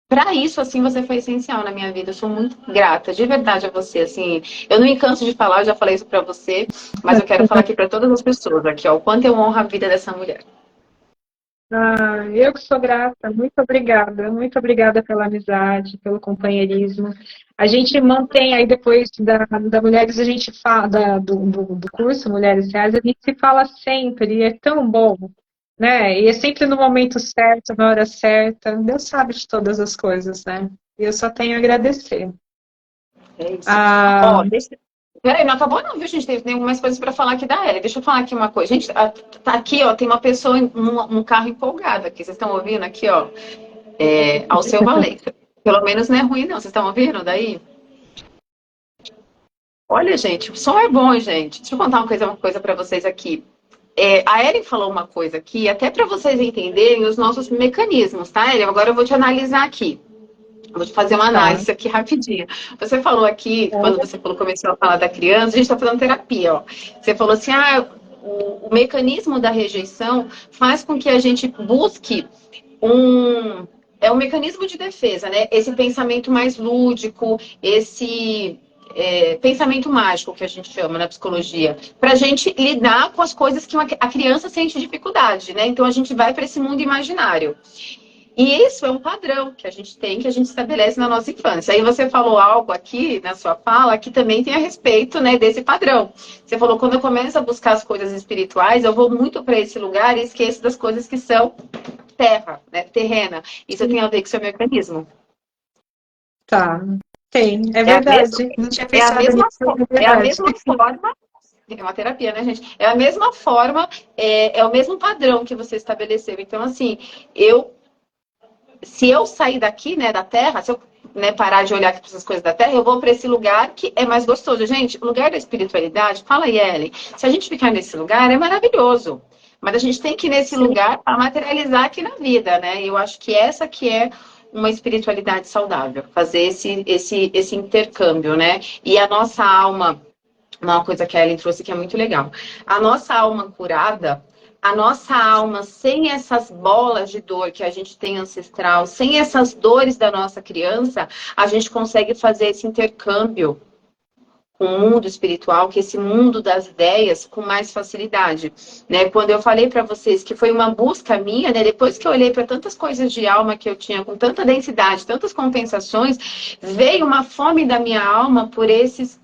para isso, assim, você foi essencial na minha vida. Eu sou muito grata, de verdade, a você. Assim, eu não me canso de falar, eu já falei isso para você, mas eu quero falar aqui para todas as pessoas aqui, ó, o quanto eu honro a vida dessa mulher. Ah, eu que sou grata, muito obrigada pela amizade, pelo companheirismo. A gente mantém aí depois da Mulheres, a gente fala do curso Mulheres Reais, a gente se fala sempre, e é tão bom, né? E é sempre no momento certo, na hora certa. Deus sabe de todas as coisas, né? E eu só tenho a agradecer. É isso. Ah, Ó, peraí, não acabou não, viu, gente? Tem algumas coisas para falar aqui da Ellie. Deixa eu falar aqui uma coisa. Gente, tá aqui, ó, tem uma pessoa num carro empolgado aqui. Vocês estão ouvindo aqui, ó? Ao seu Valença. Pelo menos não é ruim, não. Vocês estão ouvindo daí? Olha, gente, o som é bom, gente. Deixa eu contar uma coisa para vocês aqui. A Ellen falou uma coisa aqui, até para vocês entenderem os nossos mecanismos, tá, Ellen? Agora eu vou te analisar aqui. Vou te fazer uma tá. análise aqui rapidinho. Você falou aqui, quando você começou a falar da criança, a gente está fazendo terapia, ó. Você falou assim, o mecanismo da rejeição faz com que a gente busque um mecanismo de defesa, né? Esse pensamento mais lúdico, esse pensamento mágico que a gente chama na psicologia, para a gente lidar com as coisas que a criança sente dificuldade, né? Então a gente vai para esse mundo imaginário. E isso é um padrão que a gente tem, que a gente estabelece na nossa infância. Aí você falou algo aqui na sua fala que também tem a respeito, né, desse padrão. Você falou, quando eu começo a buscar as coisas espirituais, eu vou muito para esse lugar e esqueço das coisas que são terra, né, terrena. Isso tem a ver com o seu mecanismo. Tá. Tem, é É a mesma, verdade. Não tinha é a pensado mesma, nisso, é é a verdade. mesma forma. É uma terapia, né, gente? É a mesma forma, é o mesmo padrão que você estabeleceu. Então, assim, se eu sair daqui, né, da Terra, se eu parar de olhar para essas coisas da Terra, eu vou para esse lugar que é mais gostoso. Gente, o lugar da espiritualidade, fala aí, Ellen, se a gente ficar nesse lugar, é maravilhoso. Mas a gente tem que ir nesse Sim. lugar para materializar aqui na vida, né? E eu acho que essa que é uma espiritualidade saudável, fazer esse intercâmbio, né? E a nossa alma, uma coisa que a Ellen trouxe que é muito legal, a nossa alma curada, a nossa alma sem essas bolas de dor que a gente tem ancestral, sem essas dores da nossa criança, a gente consegue fazer esse intercâmbio com o mundo espiritual, que é esse mundo das ideias, com mais facilidade, né? Quando eu falei para vocês que foi uma busca minha, né? Depois que eu olhei para tantas coisas de alma que eu tinha, com tanta densidade, tantas compensações, veio uma fome da minha alma por esses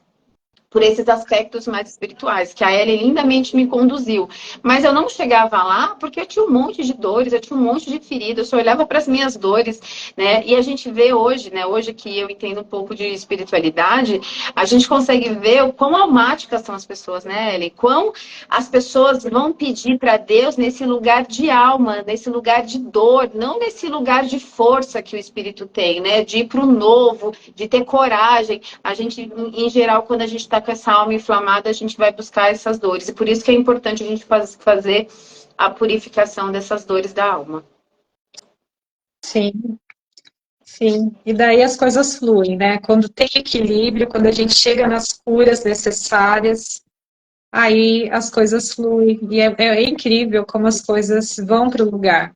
aspectos mais espirituais, que a Ellen lindamente me conduziu. Mas eu não chegava lá porque eu tinha um monte de dores, eu tinha um monte de feridas, eu só olhava para as minhas dores, né? E a gente vê hoje, né? Hoje que eu entendo um pouco de espiritualidade, a gente consegue ver o quão almáticas são as pessoas, né, Ellen? Quão as pessoas vão pedir para Deus nesse lugar de alma, nesse lugar de dor, não nesse lugar de força que o Espírito tem, né? De ir para o novo, de ter coragem. A gente, em geral, quando a gente está está com essa alma inflamada, a gente vai buscar essas dores. E por isso que é importante a gente fazer a purificação dessas dores da alma. Sim, sim. E daí as coisas fluem, né? Quando tem equilíbrio, quando a gente chega nas curas necessárias, aí as coisas fluem. E é incrível como as coisas vão para o lugar.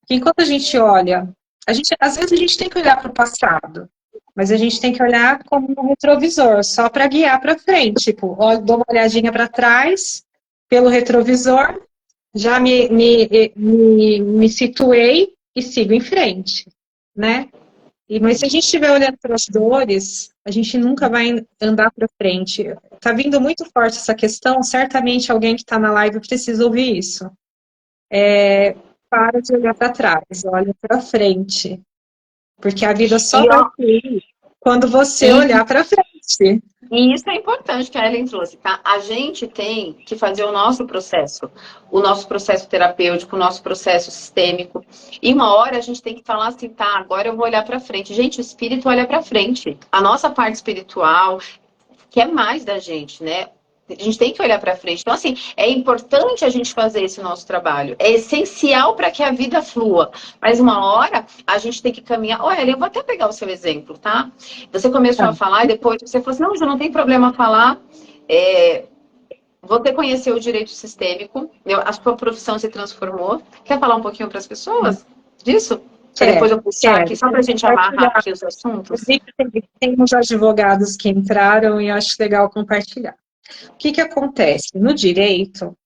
Porque enquanto a gente olha, às vezes a gente tem que olhar para o passado, mas a gente tem que olhar como um retrovisor, só para guiar para frente. Tipo, dou uma olhadinha para trás, pelo retrovisor, já me situei e sigo em frente, né? Mas se a gente estiver olhando para as dores, a gente nunca vai andar para frente. Tá vindo muito forte essa questão, certamente alguém que está na live precisa ouvir isso. Para de olhar para trás, olha para frente. Porque a vida só vai fluir quando você olhar para frente. E isso é importante que a Ellen trouxe, tá? A gente tem que fazer o nosso processo terapêutico, o nosso processo sistêmico. E uma hora a gente tem que falar assim, tá, agora eu vou olhar para frente. Gente, o espírito olha para frente. A nossa parte espiritual quer mais da gente, né? A gente tem que olhar para frente. Então, assim, é importante a gente fazer esse nosso trabalho. É essencial para que a vida flua. Mas uma hora a gente tem que caminhar. Olha, eu vou até pegar o seu exemplo, tá? Você começou a falar e depois você falou assim, não, já não tem problema falar. Você conheceu o direito sistêmico, a sua profissão se transformou. Quer falar um pouquinho para as pessoas disso? Para depois eu puxar aqui, só para a gente amarrar aqui os assuntos. Tem uns advogados que entraram e eu acho legal compartilhar. O que acontece? No direito,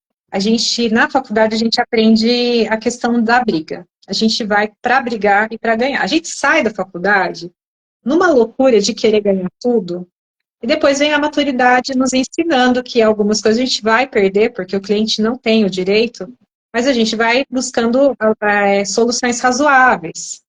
na faculdade, a gente aprende a questão da briga. A gente vai para brigar e para ganhar. A gente sai da faculdade numa loucura de querer ganhar tudo, e depois vem a maturidade nos ensinando que algumas coisas a gente vai perder, porque o cliente não tem o direito, mas a gente vai buscando soluções razoáveis.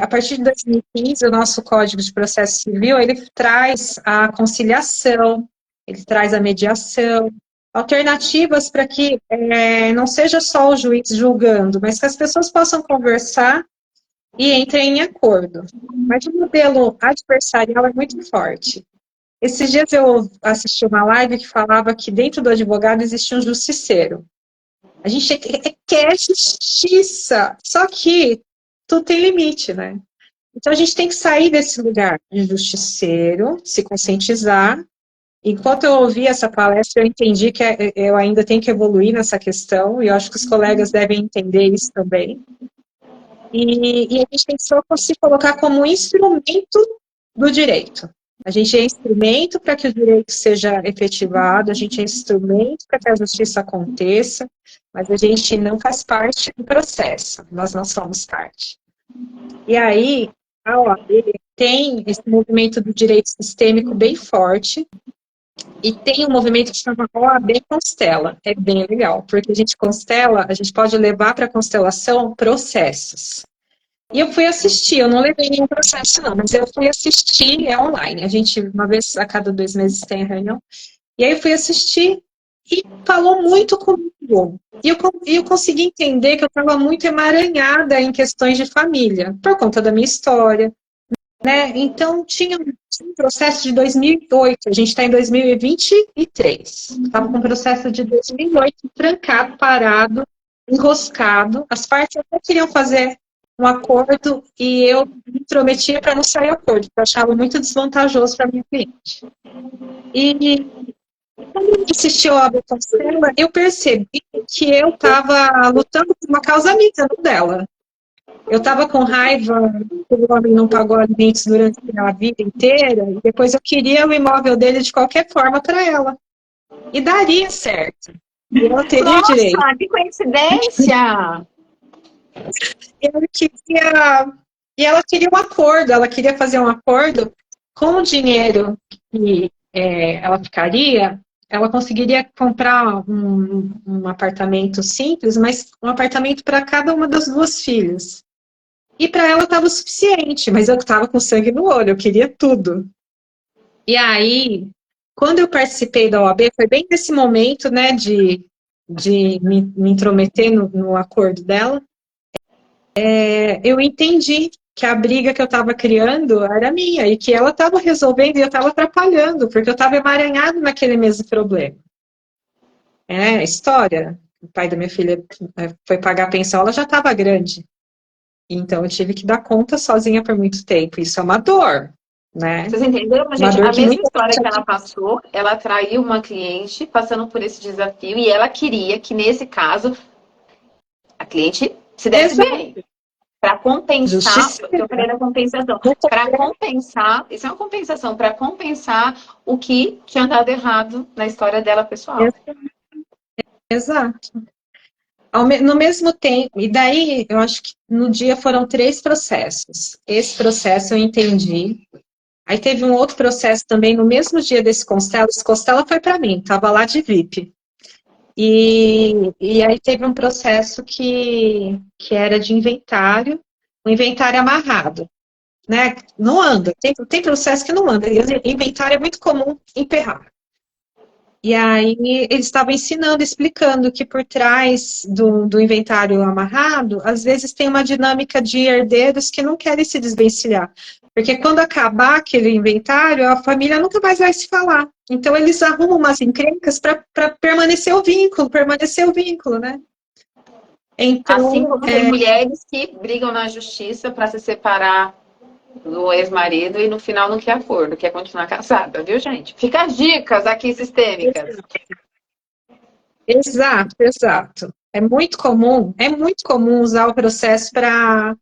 A partir de 2015, o nosso Código de Processo Civil, ele traz a conciliação, ele traz a mediação, alternativas para que não seja só o juiz julgando, mas que as pessoas possam conversar e entrem em acordo. Mas o modelo adversarial é muito forte. Esses dias eu assisti uma live que falava que dentro do advogado existe um justiceiro. A gente quer justiça, só que tudo tem limite, né? Então a gente tem que sair desse lugar de justiceiro, se conscientizar. Enquanto eu ouvi essa palestra, eu entendi que eu ainda tenho que evoluir nessa questão, e eu acho que os colegas devem entender isso também. E a gente tem que só se colocar como instrumento do direito. A gente é instrumento para que o direito seja efetivado, a gente é instrumento para que a justiça aconteça, mas a gente não faz parte do processo, nós não somos parte. E aí, a OAB tem esse movimento do direito sistêmico bem forte, e tem um movimento que chama OAB Constela. É bem legal, porque a gente constela, a gente pode levar para a constelação processos. E eu fui assistir, eu não levei nenhum processo não, mas eu fui assistir, é online. A gente, uma vez a cada 2 meses tem a reunião. E aí eu fui assistir e falou muito comigo. E eu consegui entender que eu estava muito emaranhada em questões de família, por conta da minha história. Né? Então, tinha um processo de 2008, a gente está em 2023. Estava com um processo de 2008 trancado, parado, enroscado. As partes até queriam fazer um acordo e eu me intrometia para não sair acordo, porque eu achava muito desvantajoso para a minha cliente. E quando eu assisti ao OAB Constela, eu percebi que eu estava lutando por uma causa amiga, não dela. Eu estava com raiva que o homem não pagou alimentos durante a vida inteira, e depois eu queria o imóvel dele de qualquer forma para ela. E daria certo. E ela teria direito. Nossa, que coincidência! E ela queria um acordo, ela queria fazer um acordo com o dinheiro que ela ficaria, ela conseguiria comprar um apartamento simples, mas um apartamento para cada uma das 2 filhas. E para ela estava o suficiente, mas eu estava com sangue no olho, eu queria tudo. E aí, quando eu participei da OAB, foi bem nesse momento, né, de me intrometer no acordo dela, eu entendi que a briga que eu estava criando era minha e que ela estava resolvendo e eu estava atrapalhando, porque eu estava emaranhado naquele mesmo problema. É, história. O pai da minha filha foi pagar a pensão, ela já estava grande. Então eu tive que dar conta sozinha por muito tempo. Isso é uma dor, né? Vocês entenderam, Uma gente? dor A que mesma muita história que ela gente... passou, ela atraiu uma cliente passando por esse desafio e ela queria que, nesse caso, a cliente se desse Exato. bem. Para compensar, Justiça. que eu falei da compensação, para compensar, isso é uma compensação, para compensar o que tinha dado errado na história dela pessoal. Exato. No mesmo tempo, e daí eu acho que no dia foram 3 processos. Esse processo eu entendi. Aí teve um outro processo também no mesmo dia desse Constela. Esse Constela foi para mim, estava lá de VIP. E aí teve um processo que era de inventário, o inventário amarrado, né? Não anda, tem processo que não anda. E inventário é muito comum emperrar. E aí eles estavam ensinando, explicando que por trás do inventário amarrado, às vezes tem uma dinâmica de herdeiros que não querem se desvencilhar. Porque quando acabar aquele inventário, a família nunca mais vai se falar. Então eles arrumam umas encrencas para permanecer o vínculo, né? Assim Então, como tem mulheres que brigam na justiça para se separar do ex-marido e no final não quer acordo, quer continuar casada, viu, gente? Fica as dicas aqui sistêmicas. exato, exato. É muito comum usar o processo para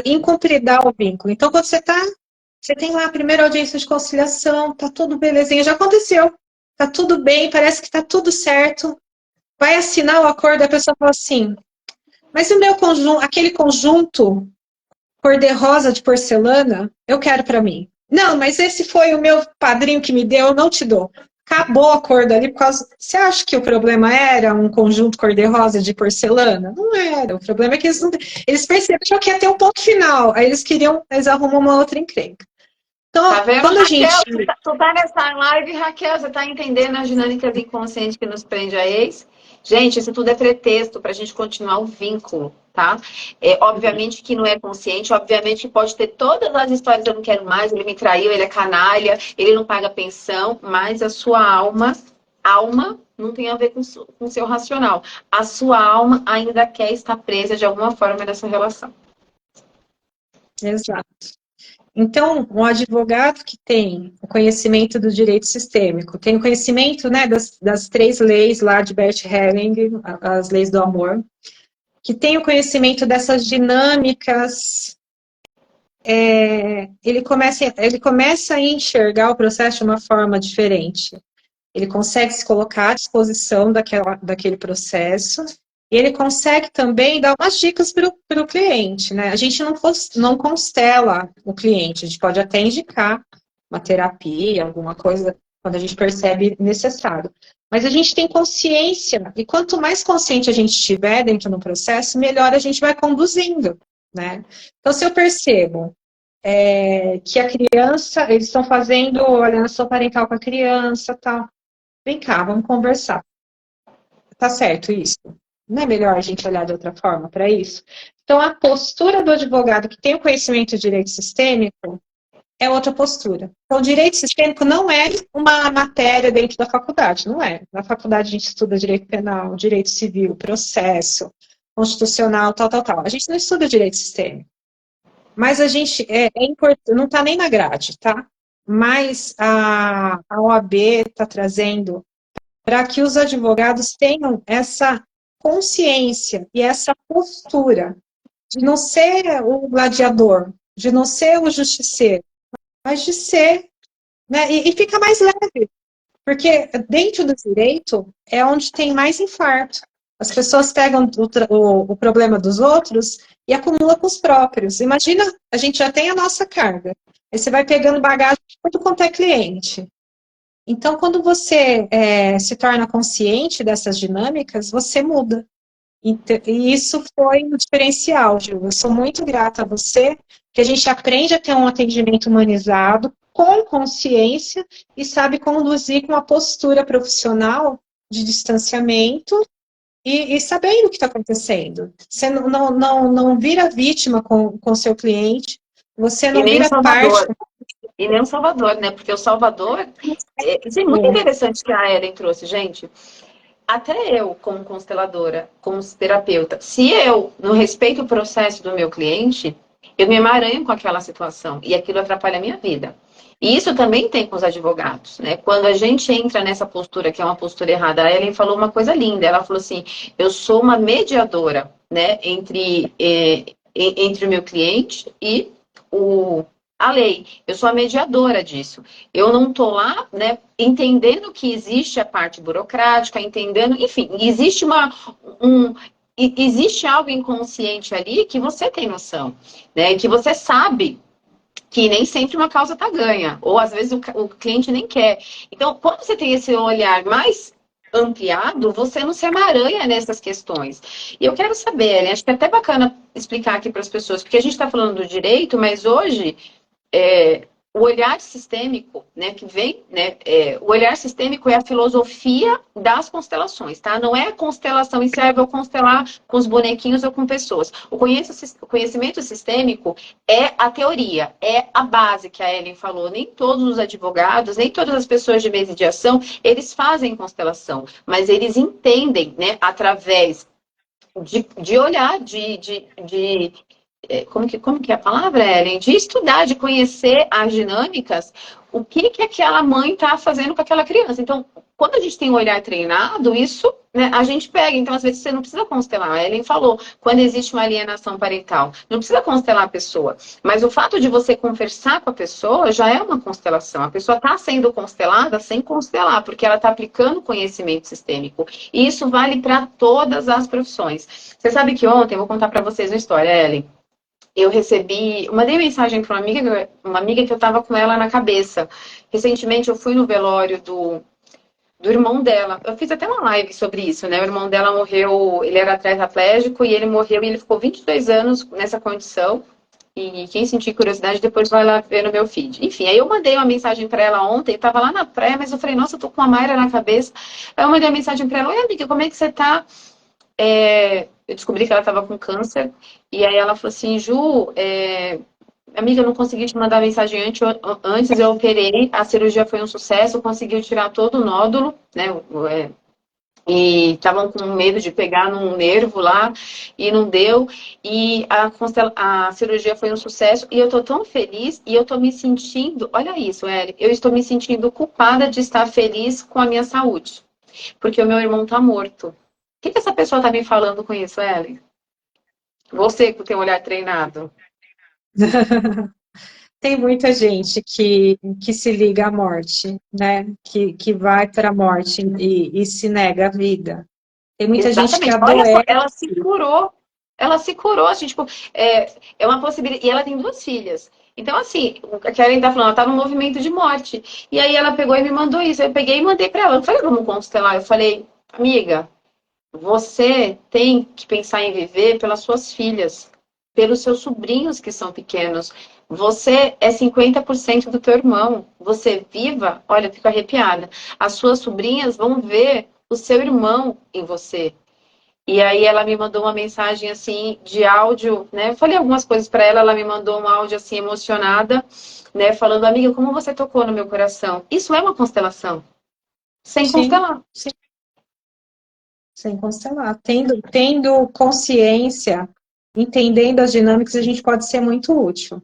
incumpridar o vínculo. Então, quando você tem lá a primeira audiência de conciliação, tá tudo belezinha, já aconteceu, tá tudo bem, parece que tá tudo certo. Vai assinar o acordo, a pessoa fala assim, mas o meu conjunto, aquele conjunto cor-de-rosa de porcelana, eu quero para mim. Não, mas esse foi o meu padrinho que me deu, eu não te dou. Acabou o acordo ali por causa. Você acha que o problema era um conjunto cor-de-rosa de porcelana? Não era. O problema é que eles perceberam que ia ter um ponto final. Aí eles arrumam uma outra encrenca. Tá Então, vendo, quando a gente. Raquel? Tu tá nessa live, Raquel, você tá entendendo as dinâmicas inconscientes que nos prende a ex? Gente, isso tudo é pretexto para a gente continuar o vínculo, tá? Obviamente que não é consciente, obviamente que pode ter todas as histórias, eu não quero mais, ele me traiu, ele é canalha, ele não paga pensão, mas a sua alma não tem a ver com o seu racional. A sua alma ainda quer estar presa de alguma forma nessa relação. Exato. Então, um advogado que tem o conhecimento do direito sistêmico, tem o conhecimento, né, das 3 leis lá de Bert Helling, as leis do amor, que tem o conhecimento dessas dinâmicas, ele começa a enxergar o processo de uma forma diferente. Ele consegue se colocar à disposição daquele processo e ele consegue também dar umas dicas para o cliente, né? A gente não constela o cliente, a gente pode até indicar uma terapia, alguma coisa, quando a gente percebe necessário. Mas a gente tem consciência, e quanto mais consciente a gente estiver dentro do processo, melhor a gente vai conduzindo, né? Então, se eu percebo que a criança, eles estão fazendo alienação parental com a criança, tal. Vem cá, vamos conversar. Tá certo isso? Não é melhor a gente olhar de outra forma para isso? Então, a postura do advogado que tem o conhecimento de direito sistêmico é outra postura. Então, o direito sistêmico não é uma matéria dentro da faculdade, não é. Na faculdade a gente estuda direito penal, direito civil, processo, constitucional, tal, tal, tal. A gente não estuda direito sistêmico. Mas a gente, importante, não está nem na grade, tá? Mas a OAB está trazendo para que os advogados tenham essa consciência e essa postura de não ser o gladiador, de não ser o justiceiro, mas de ser, né? E fica mais leve, porque dentro do direito é onde tem mais infarto. As pessoas pegam o problema dos outros e acumulam com os próprios. Imagina, a gente já tem a nossa carga. Aí você vai pegando bagagem de tudo quanto é cliente. Então, quando você se torna consciente dessas dinâmicas, você muda. E isso foi um diferencial, Gil. Eu sou muito grata a você, que a gente aprende a ter um atendimento humanizado, com consciência, e sabe conduzir com uma postura profissional de distanciamento e sabendo o que está acontecendo. Você não vira vítima com o seu cliente, você E não nem o vira parte. Salvador. E nem o Salvador, né? Porque o Salvador. Isso é muito interessante que a Ellen trouxe, gente. Até eu, como consteladora, como terapeuta, se eu não respeito o processo do meu cliente, eu me emaranho com aquela situação e aquilo atrapalha a minha vida. E isso também tem com os advogados, né? Quando a gente entra nessa postura, que é uma postura errada, a Ellen falou uma coisa linda. Ela falou assim: eu sou uma mediadora, né, entre o meu cliente e a lei. Eu sou a mediadora disso. Eu não estou lá, né, entendendo que existe a parte burocrática, entendendo, enfim, um, existe algo inconsciente ali que você tem noção, né, que você sabe que nem sempre uma causa está ganha, ou às vezes o cliente nem quer. Então, quando você tem esse olhar mais ampliado, você não se emaranha nessas questões. E eu quero saber, Ellen, acho que é até bacana explicar aqui para as pessoas, porque a gente está falando do direito, mas hoje o olhar sistêmico, né, que vem, né, o olhar sistêmico é a filosofia das constelações, tá? Não é a constelação em si, eu vou constelar com os bonequinhos ou com pessoas. O conhecimento sistêmico é a teoria, é a base que a Ellen falou. Nem todos os advogados, nem todas as pessoas de mediação, eles fazem constelação, mas eles entendem, né, através de olhar, como que é a palavra, Ellen? De estudar, de conhecer as dinâmicas, o que aquela mãe está fazendo com aquela criança. Então, quando a gente tem um olhar treinado, isso, né, a gente pega. Então, às vezes, você não precisa constelar. A Ellen falou, quando existe uma alienação parental, não precisa constelar a pessoa. Mas o fato de você conversar com a pessoa já é uma constelação. A pessoa está sendo constelada sem constelar, porque ela está aplicando conhecimento sistêmico. E isso vale para todas as profissões. Você sabe que ontem, eu vou contar para vocês uma história, Ellen. Eu mandei mensagem para uma amiga que eu estava com ela na cabeça. Recentemente eu fui no velório do irmão dela. Eu fiz até uma live sobre isso, né? O irmão dela morreu, ele era tetraplégico e ele morreu e ele ficou 22 anos nessa condição. E quem sentir curiosidade depois vai lá ver no meu feed. Enfim, aí eu mandei uma mensagem para ela ontem, estava lá na praia, mas eu falei, nossa, eu tô com a Mayra na cabeça. Aí eu mandei uma mensagem para ela, oi amiga, como é que você tá? Eu descobri que ela estava com câncer, e aí ela falou assim, Ju, amiga, eu não consegui te mandar mensagem antes, eu operei, a cirurgia foi um sucesso, conseguiu tirar todo o nódulo, né, e estavam com medo de pegar num nervo lá, e não deu, e a cirurgia foi um sucesso, e eu tô tão feliz, e eu tô me sentindo, olha isso, Eric, eu estou me sentindo culpada de estar feliz com a minha saúde, porque o meu irmão tá morto. O que essa pessoa tá me falando com isso, Ellen? Você com o teu olhar treinado. Tem muita gente que se liga à morte, né? Que vai para a morte e se nega à vida. Tem muita gente que Exatamente. Olha só, adoece. ela se curou. Ela se curou, assim, tipo, é uma possibilidade. E ela tem 2 filhas. Então, assim, o que a Karen tá falando, ela tá num movimento de morte. E aí ela pegou e me mandou isso. Eu peguei e mandei pra ela. Eu falei, vamos constelar. Eu falei, amiga, você tem que pensar em viver pelas suas filhas, pelos seus sobrinhos que são pequenos. Você é 50% do teu irmão. Você viva, olha, eu fico arrepiada. As suas sobrinhas vão ver o seu irmão em você. E aí ela me mandou uma mensagem assim de áudio, né? Eu falei algumas coisas para ela, ela me mandou um áudio assim emocionada, né? Falando, amiga, como você tocou no meu coração. Isso é uma constelação. Sem Sim, constelar. sim, sem constelar. Tendo consciência, entendendo as dinâmicas, a gente pode ser muito útil.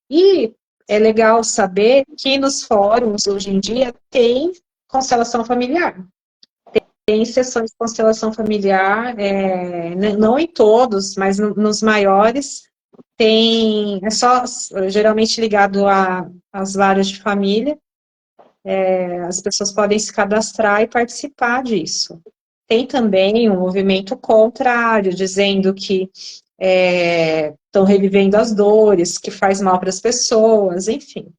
E é legal saber que nos fóruns, hoje em dia, tem constelação familiar. Tem sessões de constelação familiar, não em todos, mas nos maiores, é só geralmente ligado às varas de família, as pessoas podem se cadastrar e participar disso. Tem também um movimento contrário, dizendo que estão revivendo as dores, que faz mal para as pessoas, enfim.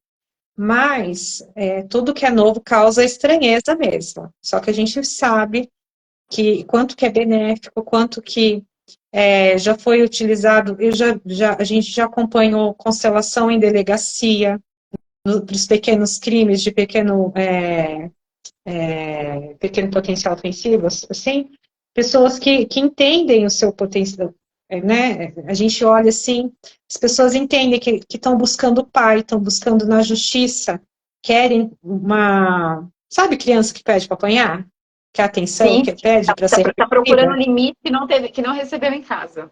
Mas tudo que é novo causa estranheza mesmo. Só que a gente sabe que quanto que é benéfico, quanto que já foi utilizado, a gente já acompanhou constelação em delegacia, para os pequenos crimes de pequeno potencial ofensivo, assim, pessoas que entendem o seu potencial, né? A gente olha assim, as pessoas entendem que estão buscando o pai, estão buscando na justiça, querem uma. Sabe criança que pede para apanhar? Quer atenção, Sim, que pede para ser tá procurando um reprimida? limite que não teve, que não recebeu em casa.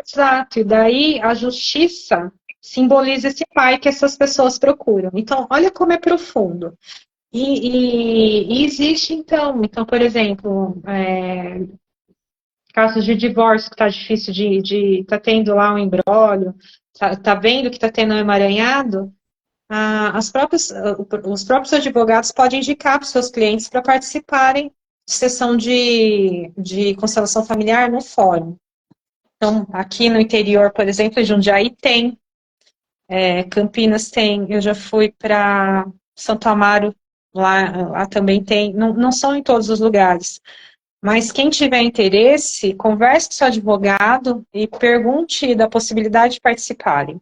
Exato, e daí a justiça simboliza esse pai que essas pessoas procuram. Então, olha como é profundo. E existe, então, por exemplo, casos de divórcio que está difícil tá tendo lá um embrólio, tá vendo que está tendo um emaranhado, os próprios advogados podem indicar para os seus clientes para participarem de sessão de constelação familiar no fórum. Então, aqui no interior, por exemplo, Jundiaí tem, Campinas tem, eu já fui para Santo Amaro, lá também tem, não são em todos os lugares, mas quem tiver interesse, converse com seu advogado e pergunte da possibilidade de participarem.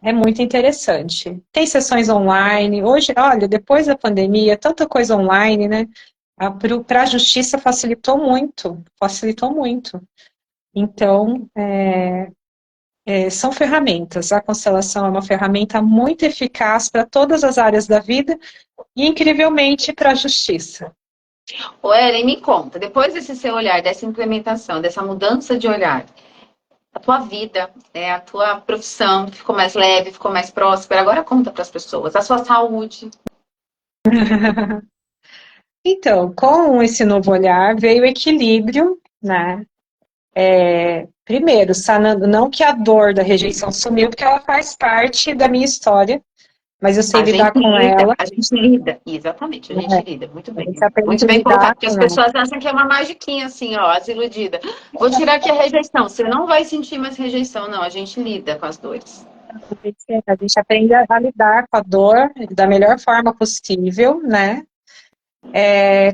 É muito interessante. Tem sessões online. Hoje, olha, depois da pandemia, tanta coisa online, né? Para a justiça facilitou muito, facilitou muito. Então, são ferramentas. A constelação é uma ferramenta muito eficaz para todas as áreas da vida e, incrivelmente, para a justiça. Ô, Ellen, me conta, depois desse seu olhar, dessa implementação, dessa mudança de olhar, a tua vida, a tua profissão ficou mais leve, ficou mais próspera. Agora conta para as pessoas, a sua saúde. Então, com esse novo olhar veio o equilíbrio, né? Primeiro, sanando, não que a dor da rejeição sumiu, porque ela faz parte da minha história, mas eu sei lidar com ela. A gente lida, exatamente, a gente Né? lida, A gente aprende muito a bem colocado, lidar porque as com ela. pessoas acham que é uma magiquinha assim, ó, as iludidas. Vou tirar aqui a rejeição, você não vai sentir mais rejeição, não, a gente lida com as dores. A gente aprende a lidar com a dor da melhor forma possível, né?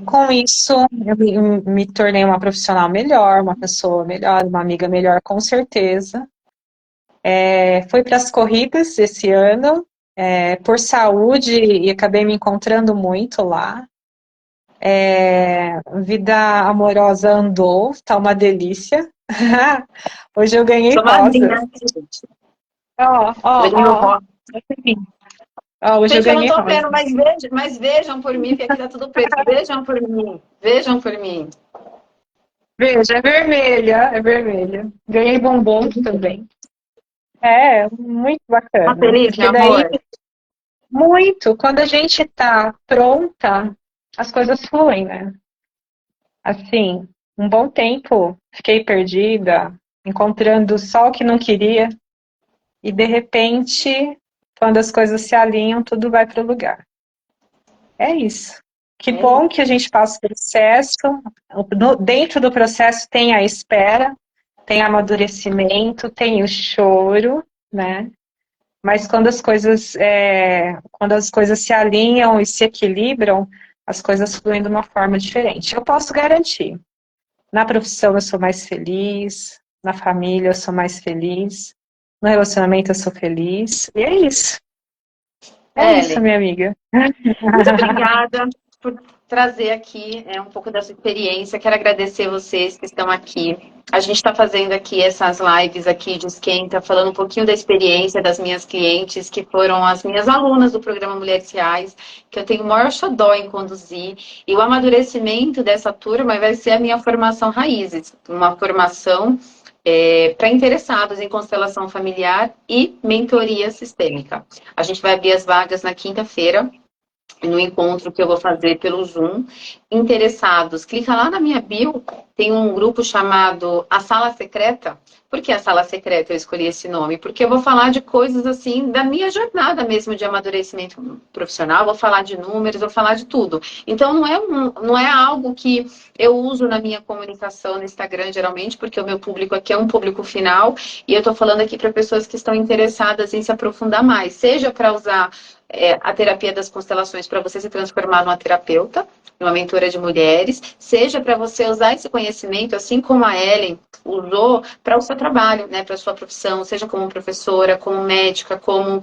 Com isso, eu me tornei uma profissional melhor, uma pessoa melhor, uma amiga melhor, com certeza. Fui para as corridas esse ano, por saúde, e acabei me encontrando muito lá. Vida amorosa andou, tá uma delícia. Hoje eu ganhei Sou madrinha, rosas. gente. Ó, ó, Ganhou ó. rosa. Ó, hoje eu Gente, eu não ganhei tô vendo, rosas. mas vejam por mim, porque aqui tá tudo preto. Vejam por mim, vejam por mim. Veja, é vermelha, é vermelha. Ganhei bombons também. Muito Tá bacana. feliz, Porque meu daí, amor? muito, quando a gente tá pronta, as coisas fluem, né? Assim, um bom tempo fiquei perdida, encontrando só o que não queria, e de repente, quando as coisas se alinham, tudo vai para o lugar. É isso. Que É isso. bom que a gente passa o processo, dentro do processo tem a espera, tem amadurecimento, tem o choro, né? Mas quando as coisas se alinham e se equilibram, as coisas fluem de uma forma diferente. Eu posso garantir. Na profissão eu sou mais feliz, na família eu sou mais feliz, no relacionamento eu sou feliz. E é isso. É isso, Ellen, minha amiga. muito obrigada por trazer aqui um pouco da sua experiência. Quero agradecer vocês que estão aqui. A gente está fazendo aqui essas lives aqui de esquenta, falando um pouquinho da experiência das minhas clientes, que foram as minhas alunas do programa Mulheres Reais, que eu tenho o maior xodó em conduzir. E o amadurecimento dessa turma vai ser a minha formação Raízes, uma formação para interessados em constelação familiar e mentoria sistêmica. A gente vai abrir as vagas na quinta-feira, no encontro que eu vou fazer pelo Zoom. Interessados, clica lá na minha bio, tem um grupo chamado A Sala Secreta. Por que a Sala Secreta eu escolhi esse nome? Porque eu vou falar de coisas assim, da minha jornada mesmo de amadurecimento profissional, vou falar de números, vou falar de tudo. Então não é algo que eu uso na minha comunicação no Instagram, geralmente, porque o meu público aqui é um público final, e eu estou falando aqui para pessoas que estão interessadas em se aprofundar mais, seja para usar a terapia das constelações para você se transformar numa terapeuta, numa mentora de mulheres, seja para você usar esse conhecimento, assim como a Ellen usou, para o seu trabalho, né, para a sua profissão, seja como professora, como médica, como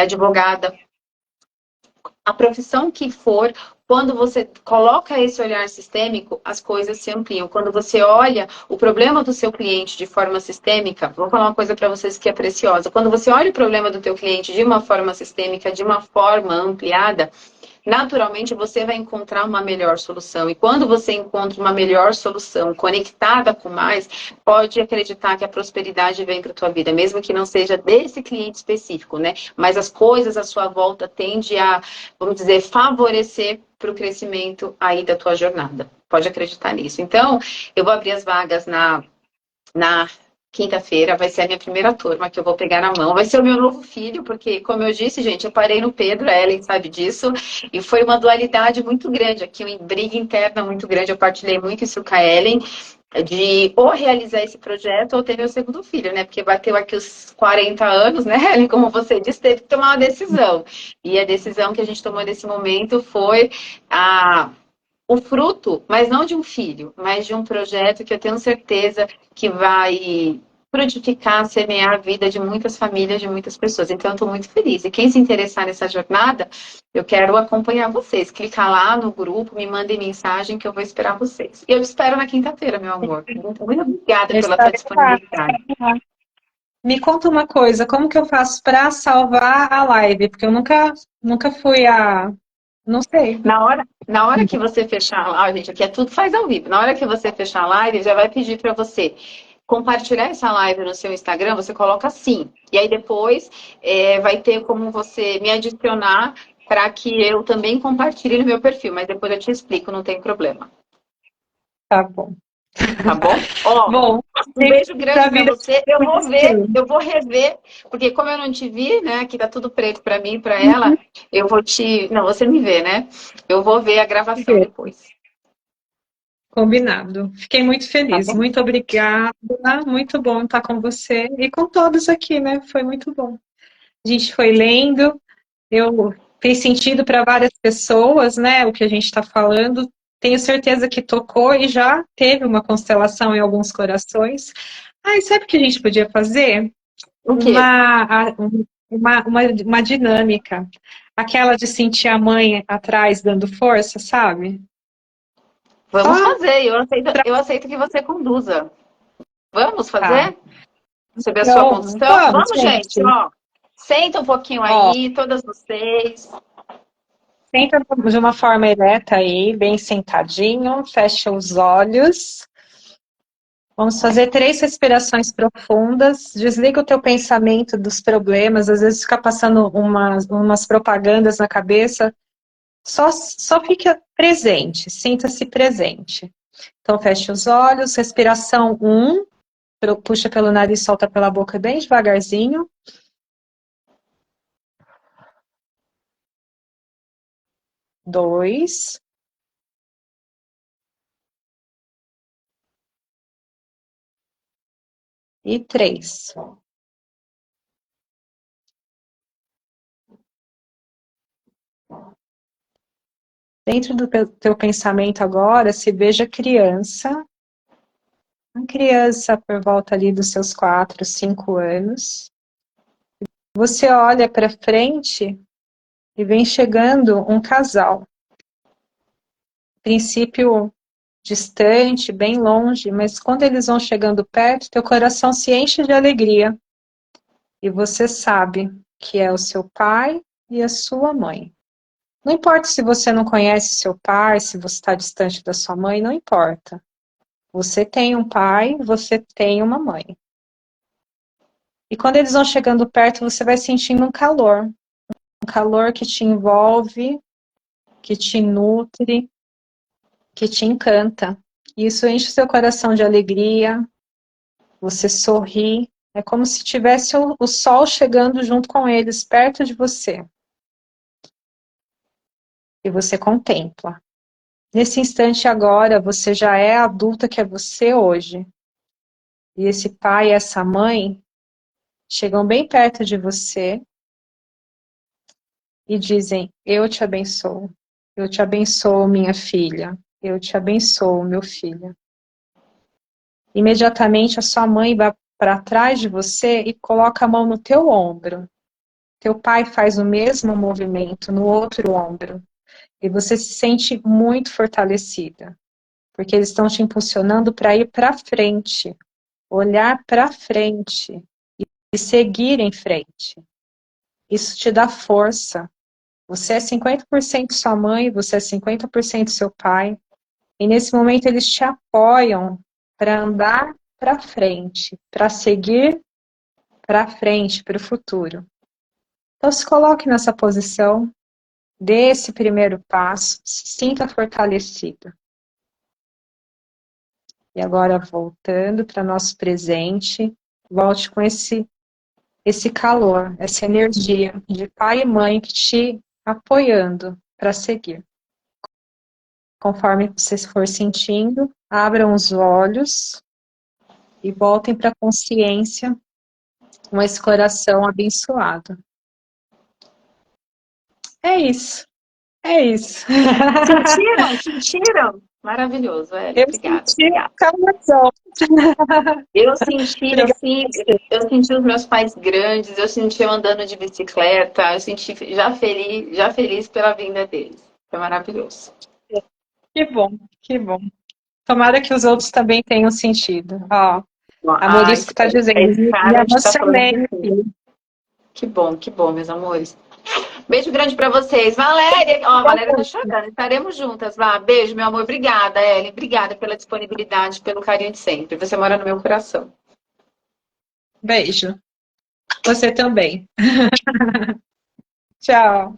advogada. A profissão que for, Quando você coloca esse olhar sistêmico, as coisas se ampliam. Quando você olha o problema do seu cliente de forma sistêmica, vou falar uma coisa para vocês que é preciosa. Quando você olha o problema do teu cliente de uma forma sistêmica, de uma forma ampliada, naturalmente você vai encontrar uma melhor solução. E quando você encontra uma melhor solução conectada com mais, pode acreditar que a prosperidade vem para a tua vida, mesmo que não seja desse cliente específico, né? Mas as coisas à sua volta tendem a, vamos dizer, favorecer para o crescimento aí da tua jornada. Pode acreditar nisso. Então, eu vou abrir as vagas na quinta-feira, vai ser a minha primeira turma que eu vou pegar na mão. Vai ser o meu novo filho, porque, como eu disse, gente, eu parei no Pedro, a Ellen sabe disso, e foi uma dualidade muito grande aqui, uma briga interna muito grande. Eu partilhei muito isso com a Ellen, de ou realizar esse projeto ou ter meu segundo filho, né? Porque bateu aqui os 40 anos, né, Ellen? Como você disse, teve que tomar uma decisão. E a decisão que a gente tomou nesse momento foi o fruto, mas não de um filho, mas de um projeto que eu tenho certeza que vai frutificar, semear a vida de muitas famílias, de muitas pessoas. Então, eu estou muito feliz. E quem se interessar nessa jornada, eu quero acompanhar vocês. Clicar lá no grupo, me mandem mensagem que eu vou esperar vocês. E eu te espero na quinta-feira, meu amor. Muito, muito obrigada Eu pela tua estarei lá. disponibilidade. Me conta uma coisa, como que eu faço para salvar a live? Porque eu nunca fui a... Não sei. Na hora que você fechar a live, gente, aqui é tudo faz ao vivo. Na hora que você fechar a live, já vai pedir para você compartilhar essa live no seu Instagram, você coloca sim. E aí depois vai ter como você me adicionar para que eu também compartilhe no meu perfil. Mas depois eu te explico, não tem problema. Tá bom. Tá bom? Ó, Bom, um beijo grande para para vida você. Eu vou ver, eu vou rever, porque como eu não te vi, né? Aqui tá tudo preto para mim e para ela, eu vou te. Não, você me vê, né? Eu vou ver a gravação depois. combinado. Fiquei muito Tá feliz. bom? Muito obrigada. Muito bom estar com você e com todos aqui, né? Foi muito bom. A gente foi lendo, eu fez sentido para várias pessoas, né? O que a gente está falando. Tenho certeza que tocou e já teve uma constelação em alguns corações. Ah, e sabe o que a gente podia fazer? O quê? Uma dinâmica. Aquela de sentir a mãe atrás dando força, sabe? Vamos Só fazer. Eu aceito que você conduza. Vamos tá. fazer? Sobre a sua Então, condução? vamos, Vamos, gente, gente. ó. Senta um pouquinho Ó, aí, todas vocês. senta de uma forma ereta aí, bem sentadinho, fecha os olhos. Vamos fazer 3 respirações profundas. Desliga o teu pensamento dos problemas. Às vezes fica passando umas propagandas na cabeça. Só fica presente, sinta-se presente. Então, feche os olhos, respiração 1, puxa pelo nariz, solta pela boca bem devagarzinho. 2. E 3. Dentro do teu pensamento agora, se veja criança, uma criança por volta ali dos seus 4, 5 anos. Você olha para frente e vem chegando um casal. A princípio distante, bem longe, mas quando eles vão chegando perto, teu coração se enche de alegria. E você sabe que é o seu pai e a sua mãe. Não importa se você não conhece seu pai, se você está distante da sua mãe, não importa. Você tem um pai, você tem uma mãe. E quando eles vão chegando perto, você vai sentindo um calor que te envolve, que te nutre, que te encanta. E isso enche o seu coração de alegria, você sorri, é como se tivesse o sol chegando junto com eles, perto de você. E você contempla. Nesse instante agora, você já é a adulta que é você hoje. E esse pai e essa mãe chegam bem perto de você e dizem: eu te abençoo, minha filha, eu te abençoo, meu filho. Imediatamente a sua mãe vai para trás de você e coloca a mão no teu ombro. Teu pai faz o mesmo movimento no outro ombro. E você se sente muito fortalecida, porque eles estão te impulsionando para ir para frente, olhar para frente e seguir em frente. Isso te dá força. Você é 50% sua mãe, você é 50% seu pai, e nesse momento eles te apoiam para andar para frente, para seguir para frente, para o futuro. Então se coloque nessa posição, dê esse primeiro passo, se sinta fortalecida. E agora, voltando para nosso presente, volte com esse calor, essa energia de pai e mãe que te apoiando para seguir. Conforme você for sentindo, abram os olhos e voltem para a consciência com esse coração abençoado. É isso. É isso. Sentiram? Sentiram? Maravilhoso, Eli. Eu Obrigada, senti obrigada. calmação. Eu senti, Obrigada. assim, eu senti os meus pais grandes, eu senti eu andando de bicicleta, eu senti já feliz pela vinda deles. Foi maravilhoso. Que bom, que bom. Tomara que os outros também tenham sentido. Ó, a Ah, Morisco está a dizendo, me Scarlett está falando emocionei que sim. aqui. Que bom, meus amores. Beijo grande para vocês. Valéria, ó, a Valéria tá chorando. Estaremos juntas, Vá. Beijo, meu amor. Obrigada, Ellen. Obrigada pela disponibilidade, pelo carinho de sempre. Você mora no meu coração. Beijo. Você também. Tchau.